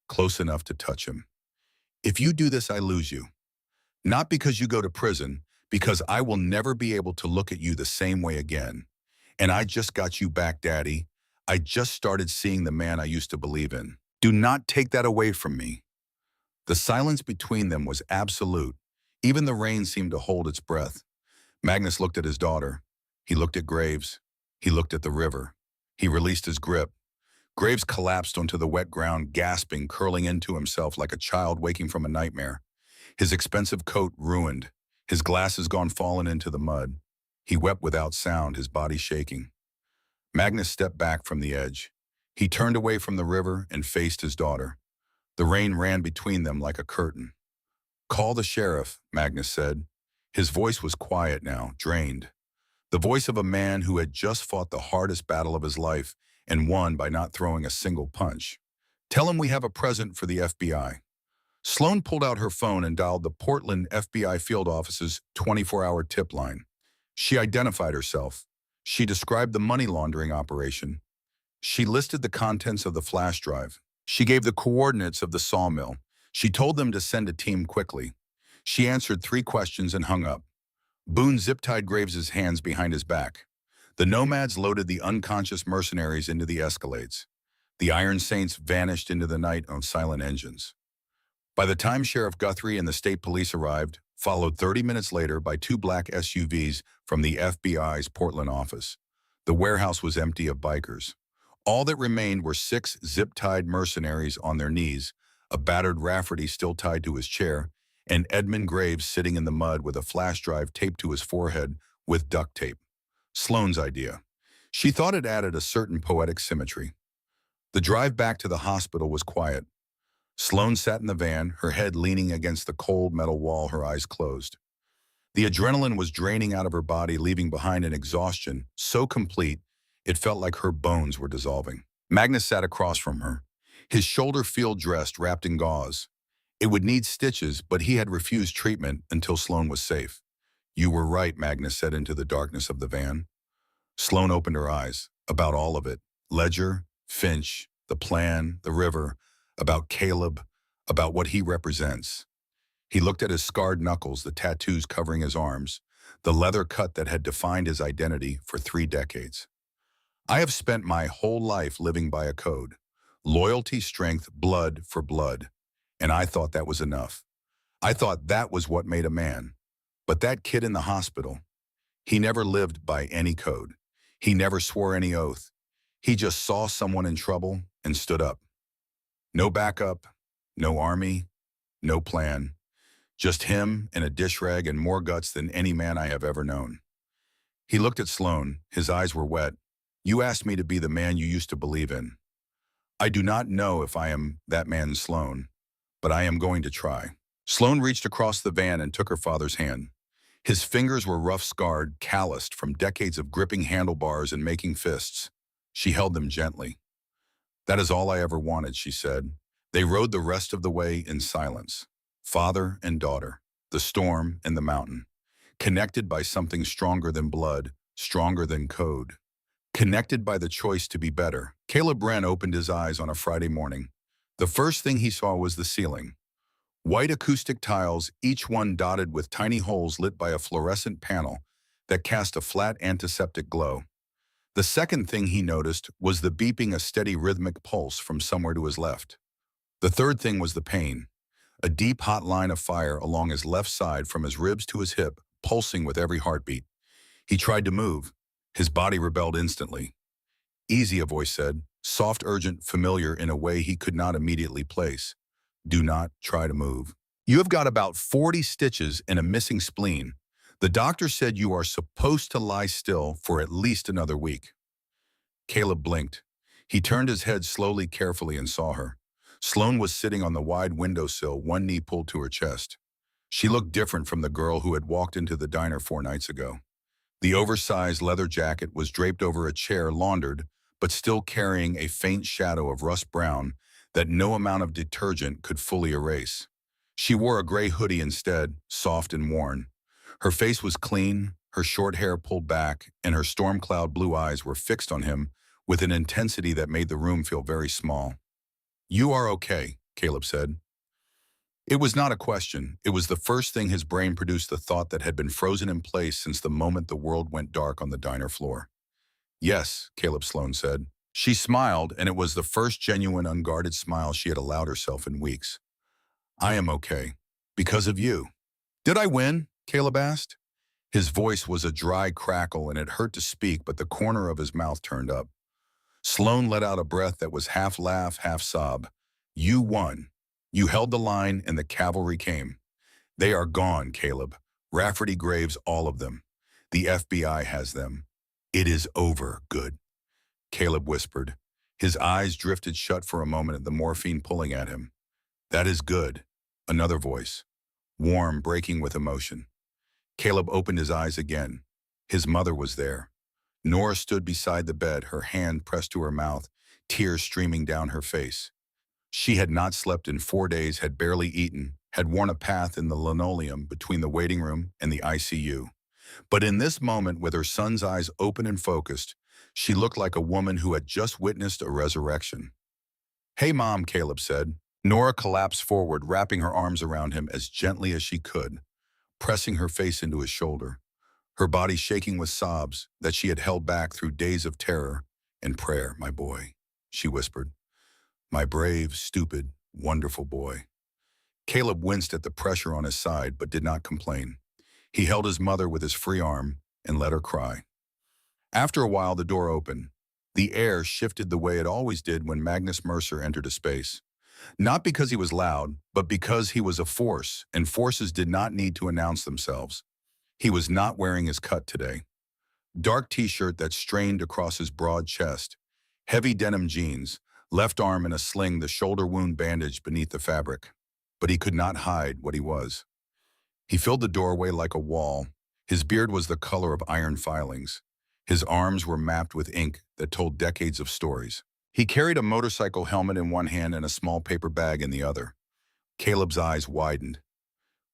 Close enough to touch him. "If you do this, I lose you. Not because you go to prison, because I will never be able to look at you the same way again. And I just got you back, Daddy. I just started seeing the man I used to believe in. Do not take that away from me." The silence between them was absolute. Even the rain seemed to hold its breath. Magnus looked at his daughter. He looked at Graves. He looked at the river. He released his grip. Graves collapsed onto the wet ground, gasping, curling into himself like a child waking from a nightmare. His expensive coat ruined, his glasses gone fallen into the mud. He wept without sound, his body shaking. Magnus stepped back from the edge. He turned away from the river and faced his daughter. The rain ran between them like a curtain. "Call the sheriff," Magnus said. His voice was quiet now, drained. The voice of a man who had just fought the hardest battle of his life and won by not throwing a single punch. "Tell him we have a present for the FBI." Sloane pulled out her phone and dialed the Portland FBI field office's 24-hour tip line. She identified herself. She described the money laundering operation. She listed the contents of the flash drive. She gave the coordinates of the sawmill. She told them to send a team quickly. She answered 3 questions and hung up. Boone zip-tied Graves's hands behind his back. The nomads loaded the unconscious mercenaries into the Escalades. The Iron Saints vanished into the night on silent engines. By the time Sheriff Guthrie and the state police arrived, followed 30 minutes later by 2 black SUVs from the FBI's Portland office, the warehouse was empty of bikers. All that remained were 6 zip-tied mercenaries on their knees, a battered Rafferty still tied to his chair, and Edmund Graves sitting in the mud with a flash drive taped to his forehead with duct tape. Sloane's idea. She thought it added a certain poetic symmetry. The drive back to the hospital was quiet. Sloane sat in the van, her head leaning against the cold metal wall, her eyes closed. The adrenaline was draining out of her body, leaving behind an exhaustion so complete it felt like her bones were dissolving. Magnus sat across from her, his shoulder field dressed, wrapped in gauze. It would need stitches, but he had refused treatment until Sloane was safe. "You were right," Magnus said into the darkness of the van. Sloane opened her eyes. About all of it. Ledger, Finch, the plan, the river, about Caleb, about what he represents. He looked at his scarred knuckles, the tattoos covering his arms, the leather cut that had defined his identity for 3 decades. "I have spent my whole life living by a code. Loyalty, strength, blood for blood. And I thought that was enough. I thought that was what made a man. But that kid in the hospital, he never lived by any code. He never swore any oath. He just saw someone in trouble and stood up. No backup, no army, no plan. Just him and a dish rag and more guts than any man I have ever known." He looked at Sloane. His eyes were wet. "You asked me to be the man you used to believe in. I do not know if I am that man, Sloane, but I am going to try." Sloane reached across the van and took her father's hand. His fingers were rough, scarred, calloused from decades of gripping handlebars and making fists. She held them gently. "That is all I ever wanted," she said. They rode the rest of the way in silence. Father and daughter, the storm and the mountain, connected by something stronger than blood, stronger than code. Connected by the choice to be better. Caleb Wren opened his eyes on a Friday morning. The first thing he saw was the ceiling. White acoustic tiles, each one dotted with tiny holes lit by a fluorescent panel that cast a flat antiseptic glow. The second thing he noticed was the beeping, a steady rhythmic pulse from somewhere to his left. The third thing was the pain. A deep, hot line of fire along his left side from his ribs to his hip, pulsing with every heartbeat. He tried to move. His body rebelled instantly. "Easy," a voice said, soft, urgent, familiar in a way he could not immediately place. "Do not try to move. You have got about 40 stitches and a missing spleen. The doctor said you are supposed to lie still for at least another week." Caleb blinked. He turned his head slowly, carefully, and saw her. Sloane was sitting on the wide windowsill, one knee pulled to her chest. She looked different from the girl who had walked into the diner 4 nights ago. The oversized leather jacket was draped over a chair, laundered, but still carrying a faint shadow of rust brown that no amount of detergent could fully erase. She wore a gray hoodie instead, soft and worn. Her face was clean, her short hair pulled back, and her storm cloud blue eyes were fixed on him with an intensity that made the room feel very small. "You are okay," Caleb said. It was not a question. It was the first thing his brain produced, the thought that had been frozen in place since the moment the world went dark on the diner floor. "Yes," Caleb Sloane said. She smiled, and it was the first genuine, unguarded smile she had allowed herself in weeks. "I am okay. Because of you." "Did I win?" Caleb asked. His voice was a dry crackle, and it hurt to speak, but the corner of his mouth turned up. Sloane let out a breath that was half laugh, half sob. "You won. You held the line, and the cavalry came. They are gone, Caleb. Rafferty Graves, all of them. The FBI has them. It is over, good," Caleb whispered. His eyes drifted shut for a moment at the morphine pulling at him. "That is good." Another voice, warm, breaking with emotion. Caleb opened his eyes again. His mother was there. Nora stood beside the bed, her hand pressed to her mouth, tears streaming down her face. She had not slept in 4 days, had barely eaten, had worn a path in the linoleum between the waiting room and the ICU. But in this moment, with her son's eyes open and focused, She looked like a woman who had just witnessed a resurrection. "Hey, Mom," Caleb said. Nora collapsed forward, wrapping her arms around him as gently as she could, pressing her face into his shoulder, her body shaking with sobs that she had held back through days of terror and prayer. "My boy," she whispered. "My brave, stupid, wonderful boy." Caleb winced at the pressure on his side but did not complain. He held his mother with his free arm and let her cry. After a while, the door opened. The air shifted the way it always did when Magnus Mercer entered a space. Not because he was loud, but because he was a force, and forces did not need to announce themselves. He was not wearing his cut today. Dark t-shirt that strained across his broad chest, heavy denim jeans, left arm in a sling, the shoulder wound bandaged beneath the fabric. But he could not hide what he was. He filled the doorway like a wall. His beard was the color of iron filings. His arms were mapped with ink that told decades of stories. He carried a motorcycle helmet in one hand and a small paper bag in the other. Caleb's eyes widened.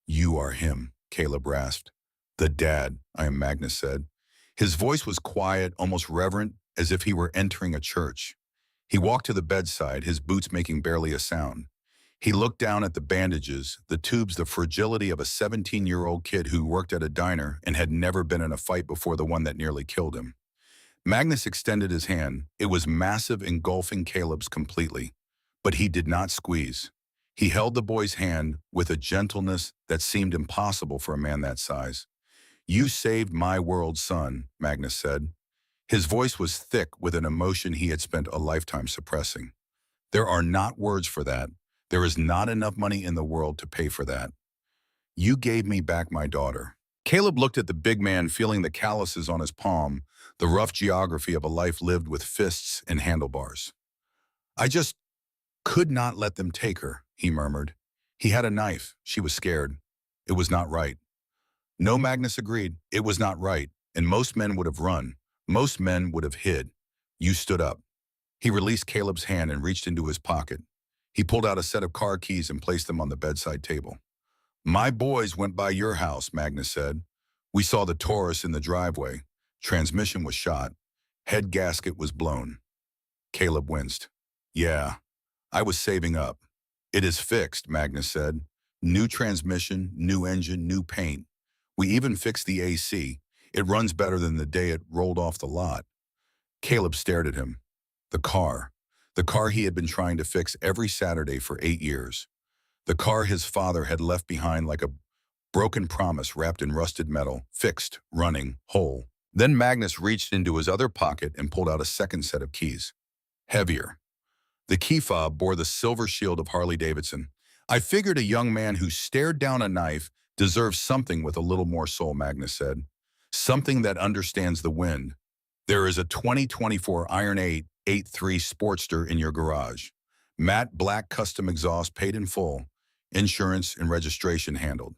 "You are him," Caleb rasped. "The dad," I am, Magnus said. His voice was quiet, almost reverent, as if he were entering a church. He walked to the bedside, his boots making barely a sound. He looked down at the bandages, the tubes, the fragility of a 17-year-old kid who worked at a diner and had never been in a fight before the one that nearly killed him. Magnus extended his hand. It was massive, engulfing Caleb's completely. But he did not squeeze. He held the boy's hand with a gentleness that seemed impossible for a man that size. "You saved my world, son," Magnus said. His voice was thick with an emotion he had spent a lifetime suppressing. "There are not words for that. There is not enough money in the world to pay for that. You gave me back my daughter." Caleb looked at the big man, feeling the calluses on his palm, the rough geography of a life lived with fists and handlebars. "I just could not let them take her," he murmured. "He had a knife. She was scared. It was not right." No, Magnus agreed. It was not right, and most men would have run. Most men would have hid. You stood up. He released Caleb's hand and reached into his pocket. He pulled out a set of car keys and placed them on the bedside table. "My boys went by your house," Magnus said. "We saw the Taurus in the driveway. Transmission was shot. Head gasket was blown." Caleb winced. "Yeah, I was saving up." "It is fixed," Magnus said. "New transmission, new engine, new paint. We even fixed the AC. It runs better than the day it rolled off the lot." Caleb stared at him. The car. The car he had been trying to fix every Saturday for 8 years. The car his father had left behind like a broken promise wrapped in rusted metal, fixed, running, whole. Then Magnus reached into his other pocket and pulled out a second set of keys. Heavier. The key fob bore the silver shield of Harley-Davidson. "I figured a young man who stared down a knife deserves something with a little more soul," Magnus said. "Something that understands the wind. There is a 2024 Iron 8 8.3 Sportster in your garage. Matte black custom exhaust paid in full. Insurance and registration handled."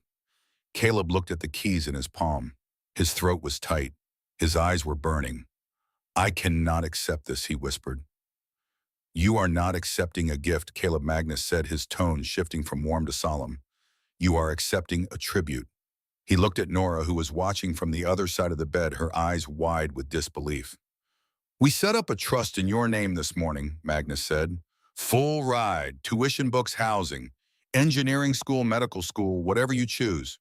Caleb looked at the keys in his palm. His throat was tight. His eyes were burning. "I cannot accept this," he whispered. "You are not accepting a gift," Caleb, Magnus said, his tone shifting from warm to solemn. "You are accepting a tribute." He looked at Nora, who was watching from the other side of the bed, her eyes wide with disbelief. "We set up a trust in your name this morning," Magnus said. "Full ride, tuition, books, housing, engineering school, medical school, whatever you choose.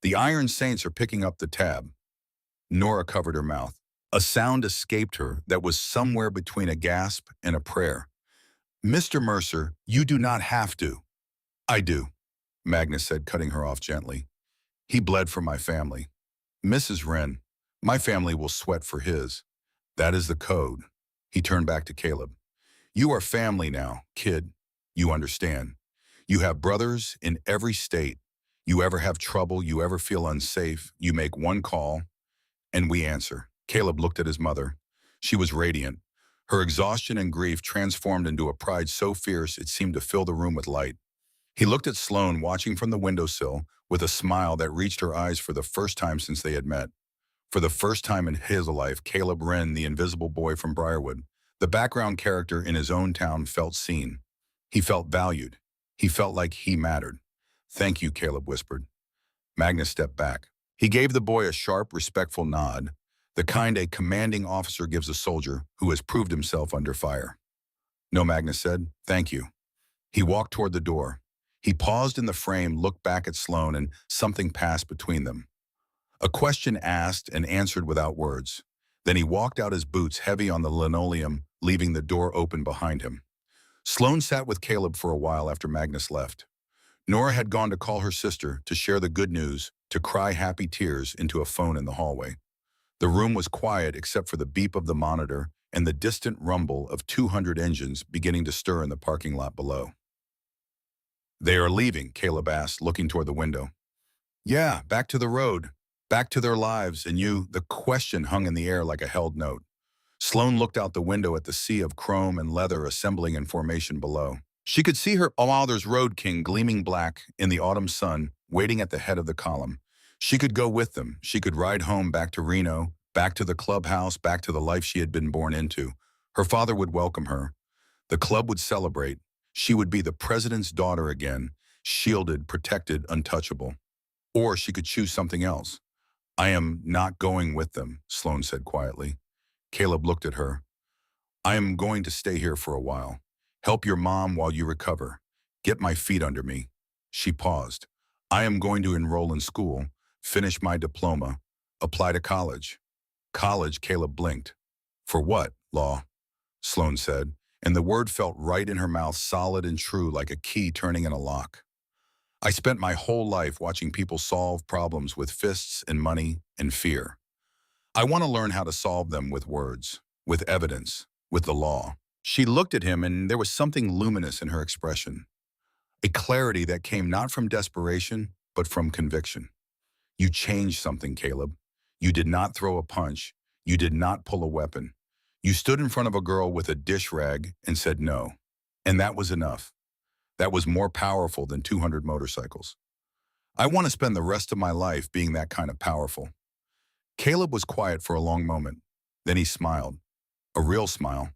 The Iron Saints are picking up the tab." Nora covered her mouth. A sound escaped her that was somewhere between a gasp and a prayer. "Mr. Mercer, you do not have to." "I do," Magnus said, cutting her off gently. "He bled for my family. Mrs. Wren, my family will sweat for his. That is the code." He turned back to Caleb. "You are family now, kid. You understand. You have brothers in every state. You ever have trouble, you ever feel unsafe, you make one call, and we answer." Caleb looked at his mother. She was radiant. Her exhaustion and grief transformed into a pride so fierce it seemed to fill the room with light. He looked at Sloane, watching from the windowsill, with a smile that reached her eyes for the first time since they had met. For the first time in his life, Caleb Wren, the invisible boy from Briarwood, the background character in his own town, felt seen. He felt valued. He felt like he mattered. "Thank you," Caleb whispered. Magnus stepped back. He gave the boy a sharp, respectful nod. the kind a commanding officer gives a soldier who has proved himself under fire. No, Magnus said. Thank you. He walked toward the door. He paused in the frame, looked back at Sloane, and something passed between them. A question asked and answered without words. Then he walked out, his boots heavy on the linoleum, leaving the door open behind him. Sloane sat with Caleb for a while after Magnus left. Nora had gone to call her sister, to share the good news, to cry happy tears into a phone in the hallway. The room was quiet except for the beep of the monitor and the distant rumble of 200 engines beginning to stir in the parking lot below. They are leaving, Caleb asked, looking toward the window. Yeah, back to the road, back to their lives, and you, the question hung in the air like a held note. Sloane looked out the window at the sea of chrome and leather assembling in formation below. She could see her father's Road King gleaming black in the autumn sun, waiting at the head of the column. She could go with them. She could ride home back to Reno, back to the clubhouse, back to the life she had been born into. Her father would welcome her. The club would celebrate. She would be the president's daughter again, shielded, protected, untouchable. Or she could choose something else. I am not going with them, Sloane said quietly. Caleb looked at her. I am going to stay here for a while. Help your mom while you recover. Get my feet under me. She paused. I am going to enroll in school, finish my diploma, apply to college. College, Caleb blinked. For what? Law, Sloane said, and the word felt right in her mouth, solid and true, like a key turning in a lock. I spent my whole life watching people solve problems with fists and money and fear. I want to learn how to solve them with words, with evidence, with the law. She looked at him, and there was something luminous in her expression, a clarity that came not from desperation, but from conviction. You changed something, Caleb. You did not throw a punch. You did not pull a weapon. You stood in front of a girl with a dish rag and said no. And that was enough. That was more powerful than 200 motorcycles. I want to spend the rest of my life being that kind of powerful. Caleb was quiet for a long moment. Then he smiled. A real smile,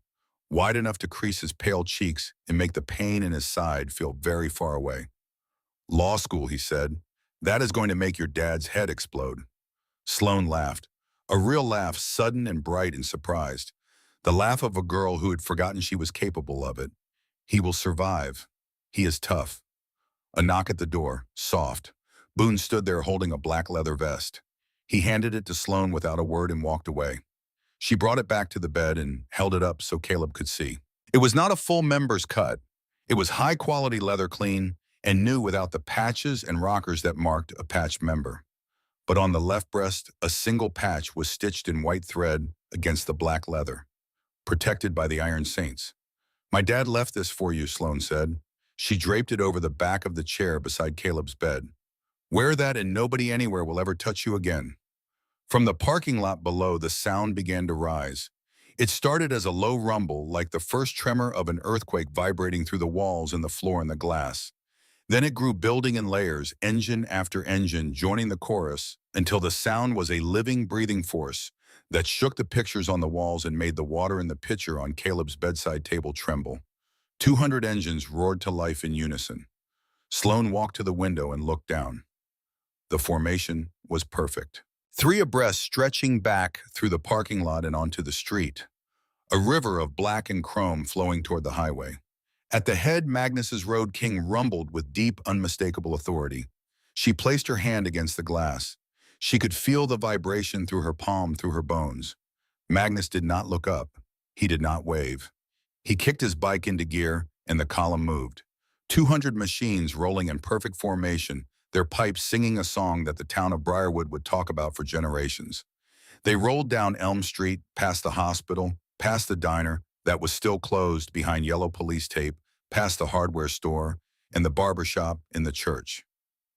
wide enough to crease his pale cheeks and make the pain in his side feel very far away. Law school, he said. That is going to make your dad's head explode. Sloane laughed. A real laugh, sudden and bright and surprised. The laugh of a girl who had forgotten she was capable of it. He will survive. He is tough. A knock at the door, soft. Boone stood there holding a black leather vest. He handed it to Sloane without a word and walked away. She brought it back to the bed and held it up so Caleb could see. It was not a full member's cut. It was high-quality leather, clean and new, without the patches and rockers that marked a patched member. But on the left breast, a single patch was stitched in white thread against the black leather, protected by the Iron Saints. My dad left this for you, Sloane said. She draped it over the back of the chair beside Caleb's bed. Wear that and nobody anywhere will ever touch you again. From the parking lot below, the sound began to rise. It started as a low rumble, like the first tremor of an earthquake vibrating through the walls and the floor and the glass. Then it grew, building in layers, engine after engine, joining the chorus, until the sound was a living, breathing force that shook the pictures on the walls and made the water in the pitcher on Caleb's bedside table tremble. 200 engines roared to life in unison. Sloane walked to the window and looked down. The formation was perfect. 3 abreast, stretching back through the parking lot and onto the street. A river of black and chrome flowing toward the highway. At the head, Magnus's Road King rumbled with deep, unmistakable authority. She placed her hand against the glass. She could feel the vibration through her palm, through her bones. Magnus did not look up. He did not wave. He kicked his bike into gear, and the column moved. 200 machines rolling in perfect formation, their pipes singing a song that the town of Briarwood would talk about for generations. They rolled down Elm Street, past the hospital, past the diner that was still closed behind yellow police tape, past the hardware store, and the barber shop in the church.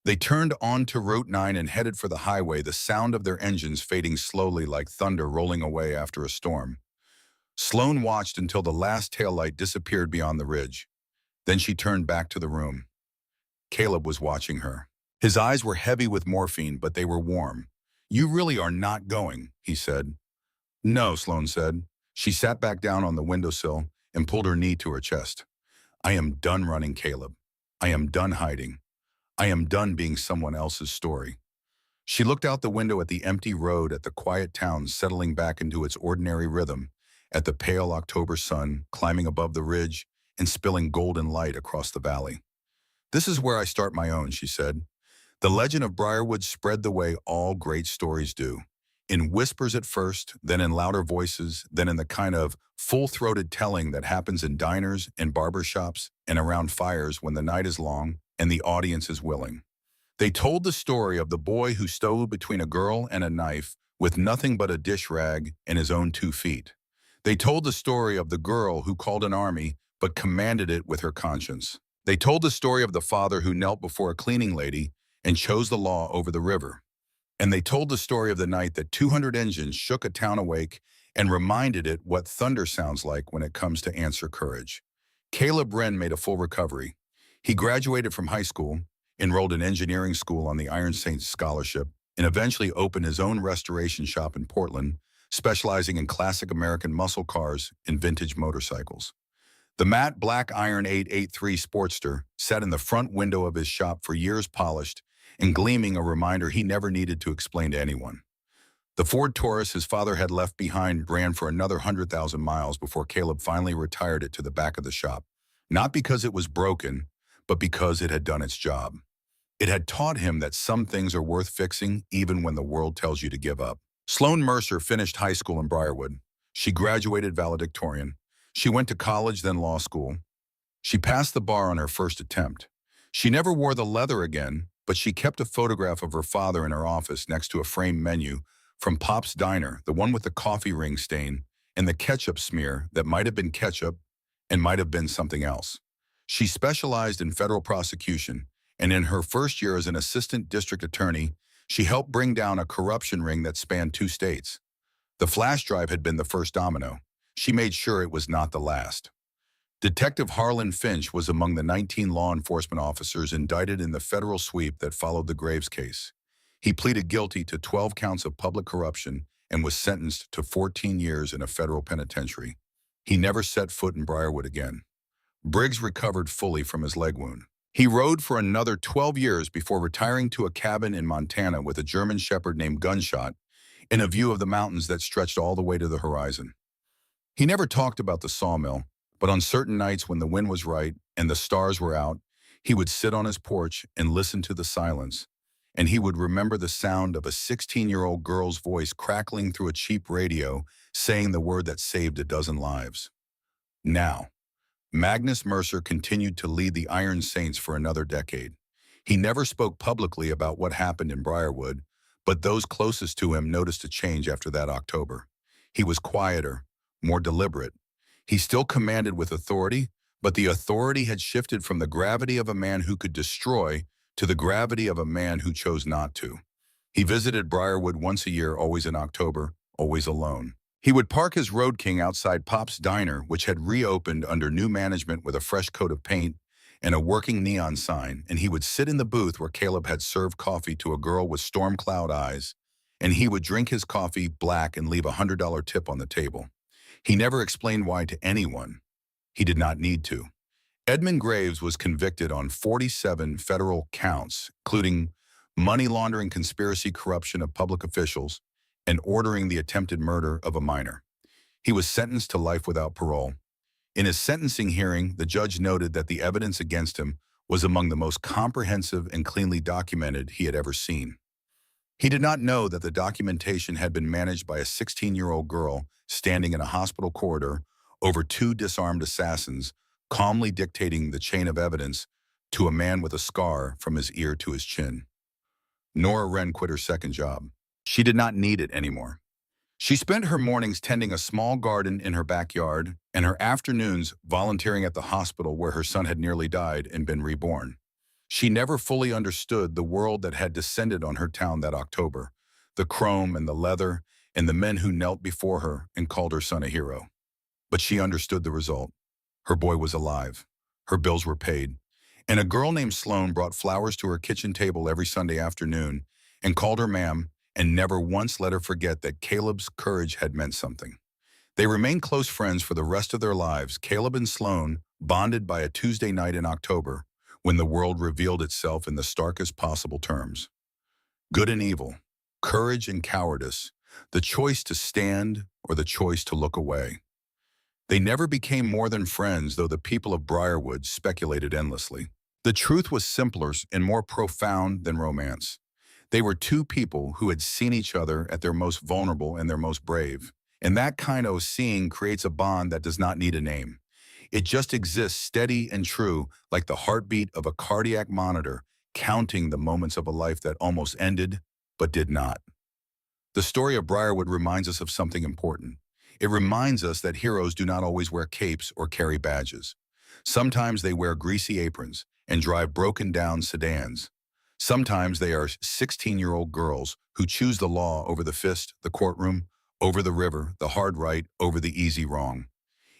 They turned onto Route 9 and headed for the highway, the sound of their engines fading slowly like thunder rolling away after a storm. Sloane watched until the last taillight disappeared beyond the ridge. Then she turned back to the room. Caleb was watching her. His eyes were heavy with morphine, but they were warm. You really are not going, he said. No, Sloane said. She sat back down on the windowsill and pulled her knee to her chest. I am done running, Caleb. I am done hiding. I am done being someone else's story. She looked out the window at the empty road, at the quiet town settling back into its ordinary rhythm, at the pale October sun climbing above the ridge and spilling golden light across the valley. "This is where I start my own," she said. "The legend of Briarwood spread the way all great stories do. In whispers at first, then in louder voices, then in the kind of full-throated telling that happens in diners and barber shops and around fires when the night is long and the audience is willing. They told the story of the boy who stole between a girl and a knife with nothing but a dish rag and his own 2 feet. They told the story of the girl who called an army but commanded it with her conscience. They told the story of the father who knelt before a cleaning lady and chose the law over the river. And they told the story of the night that 200 engines shook a town awake and reminded it what thunder sounds like when it comes to answer courage. Caleb Wren made a full recovery. He graduated from high school, enrolled in engineering school on the Iron Saints scholarship, and eventually opened his own restoration shop in Portland, specializing in classic American muscle cars and vintage motorcycles. The matte black Iron 883 Sportster sat in the front window of his shop for years, polished and gleaming, a reminder he never needed to explain to anyone. The Ford Taurus his father had left behind ran for another 100,000 miles before Caleb finally retired it to the back of the shop, not because it was broken, but because it had done its job. It had taught him that some things are worth fixing even when the world tells you to give up. Sloan Mercer finished high school in Briarwood. She graduated valedictorian. She went to college, then law school. She passed the bar on her first attempt. She never wore the leather again, but she kept a photograph of her father in her office next to a framed menu from Pop's Diner, the one with the coffee ring stain and the ketchup smear that might have been ketchup and might have been something else. She specialized in federal prosecution, and in her first year as an assistant district attorney, she helped bring down a corruption ring that spanned 2 states. The flash drive had been the first domino. She made sure it was not the last. Detective Harlan Finch was among the 19 law enforcement officers indicted in the federal sweep that followed the Graves case. He pleaded guilty to 12 counts of public corruption and was sentenced to 14 years in a federal penitentiary. He never set foot in Briarwood again. Briggs recovered fully from his leg wound. He rode for another 12 years before retiring to a cabin in Montana with a German shepherd named Gunshot in a view of the mountains that stretched all the way to the horizon. He never talked about the sawmill, but on certain nights when the wind was right and the stars were out, he would sit on his porch and listen to the silence, and he would remember the sound of a 16-year-old girl's voice crackling through a cheap radio, saying the word that saved a dozen lives. Now, Magnus Mercer continued to lead the Iron Saints for another decade. He never spoke publicly about what happened in Briarwood, but those closest to him noticed a change after that October. He was quieter, more deliberate. He still commanded with authority, but the authority had shifted from the gravity of a man who could destroy to the gravity of a man who chose not to. He visited Briarwood once a year, always in October, always alone. He would park his Road King outside Pop's Diner, which had reopened under new management with a fresh coat of paint and a working neon sign, and he would sit in the booth where Caleb had served coffee to a girl with storm cloud eyes, and he would drink his coffee black and leave a $100 tip on the table. He never explained why to anyone. He did not need to. Edmund Graves was convicted on 47 federal counts, including money laundering, conspiracy, corruption of public officials, and ordering the attempted murder of a minor. He was sentenced to life without parole. In his sentencing hearing, the judge noted that the evidence against him was among the most comprehensive and cleanly documented he had ever seen. He did not know that the documentation had been managed by a 16-year-old girl standing in a hospital corridor over 2 disarmed assassins, calmly dictating the chain of evidence to a man with a scar from his ear to his chin. Nora Wren quit her second job. She did not need it anymore. She spent her mornings tending a small garden in her backyard and her afternoons volunteering at the hospital where her son had nearly died and been reborn. She never fully understood the world that had descended on her town that October, the chrome and the leather and the men who knelt before her and called her son a hero. But she understood the result. Her boy was alive. Her bills were paid. And a girl named Sloan brought flowers to her kitchen table every Sunday afternoon and called her ma'am, and never once let her forget that Caleb's courage had meant something. They remained close friends for the rest of their lives. Caleb and Sloan bonded by a Tuesday night in October when the world revealed itself in the starkest possible terms. Good and evil, courage and cowardice, the choice to stand or the choice to look away. They never became more than friends, though the people of Briarwood speculated endlessly. The truth was simpler and more profound than romance. They were two people who had seen each other at their most vulnerable and their most brave. And that kind of seeing creates a bond that does not need a name. It just exists steady and true, like the heartbeat of a cardiac monitor, counting the moments of a life that almost ended, but did not. The story of Briarwood reminds us of something important. It reminds us that heroes do not always wear capes or carry badges. Sometimes they wear greasy aprons and drive broken-down sedans. Sometimes they are 16-year-old girls who choose the law over the fist, the courtroom, over the river, the hard right, over the easy wrong.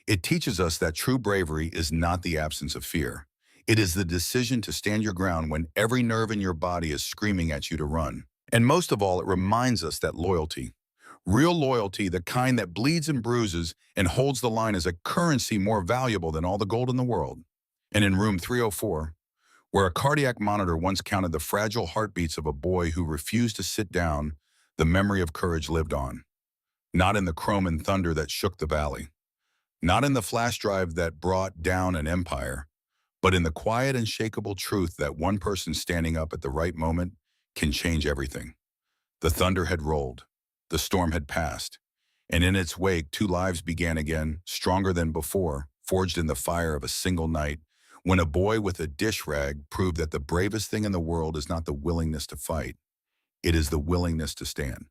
It teaches us that true bravery is not the absence of fear. It is the decision to stand your ground when every nerve in your body is screaming at you to run. And most of all, it reminds us that loyalty, real loyalty, the kind that bleeds and bruises and holds the line, is a currency more valuable than all the gold in the world. And in room 304, where a cardiac monitor once counted the fragile heartbeats of a boy who refused to sit down, the memory of courage lived on. Not in the chrome and thunder that shook the valley, not in the flash drive that brought down an empire, but in the quiet, unshakable truth that one person standing up at the right moment can change everything. The thunder had rolled, the storm had passed, and in its wake, two lives began again, stronger than before, forged in the fire of a single night, when a boy with a dish rag proved that the bravest thing in the world is not the willingness to fight, it is the willingness to stand.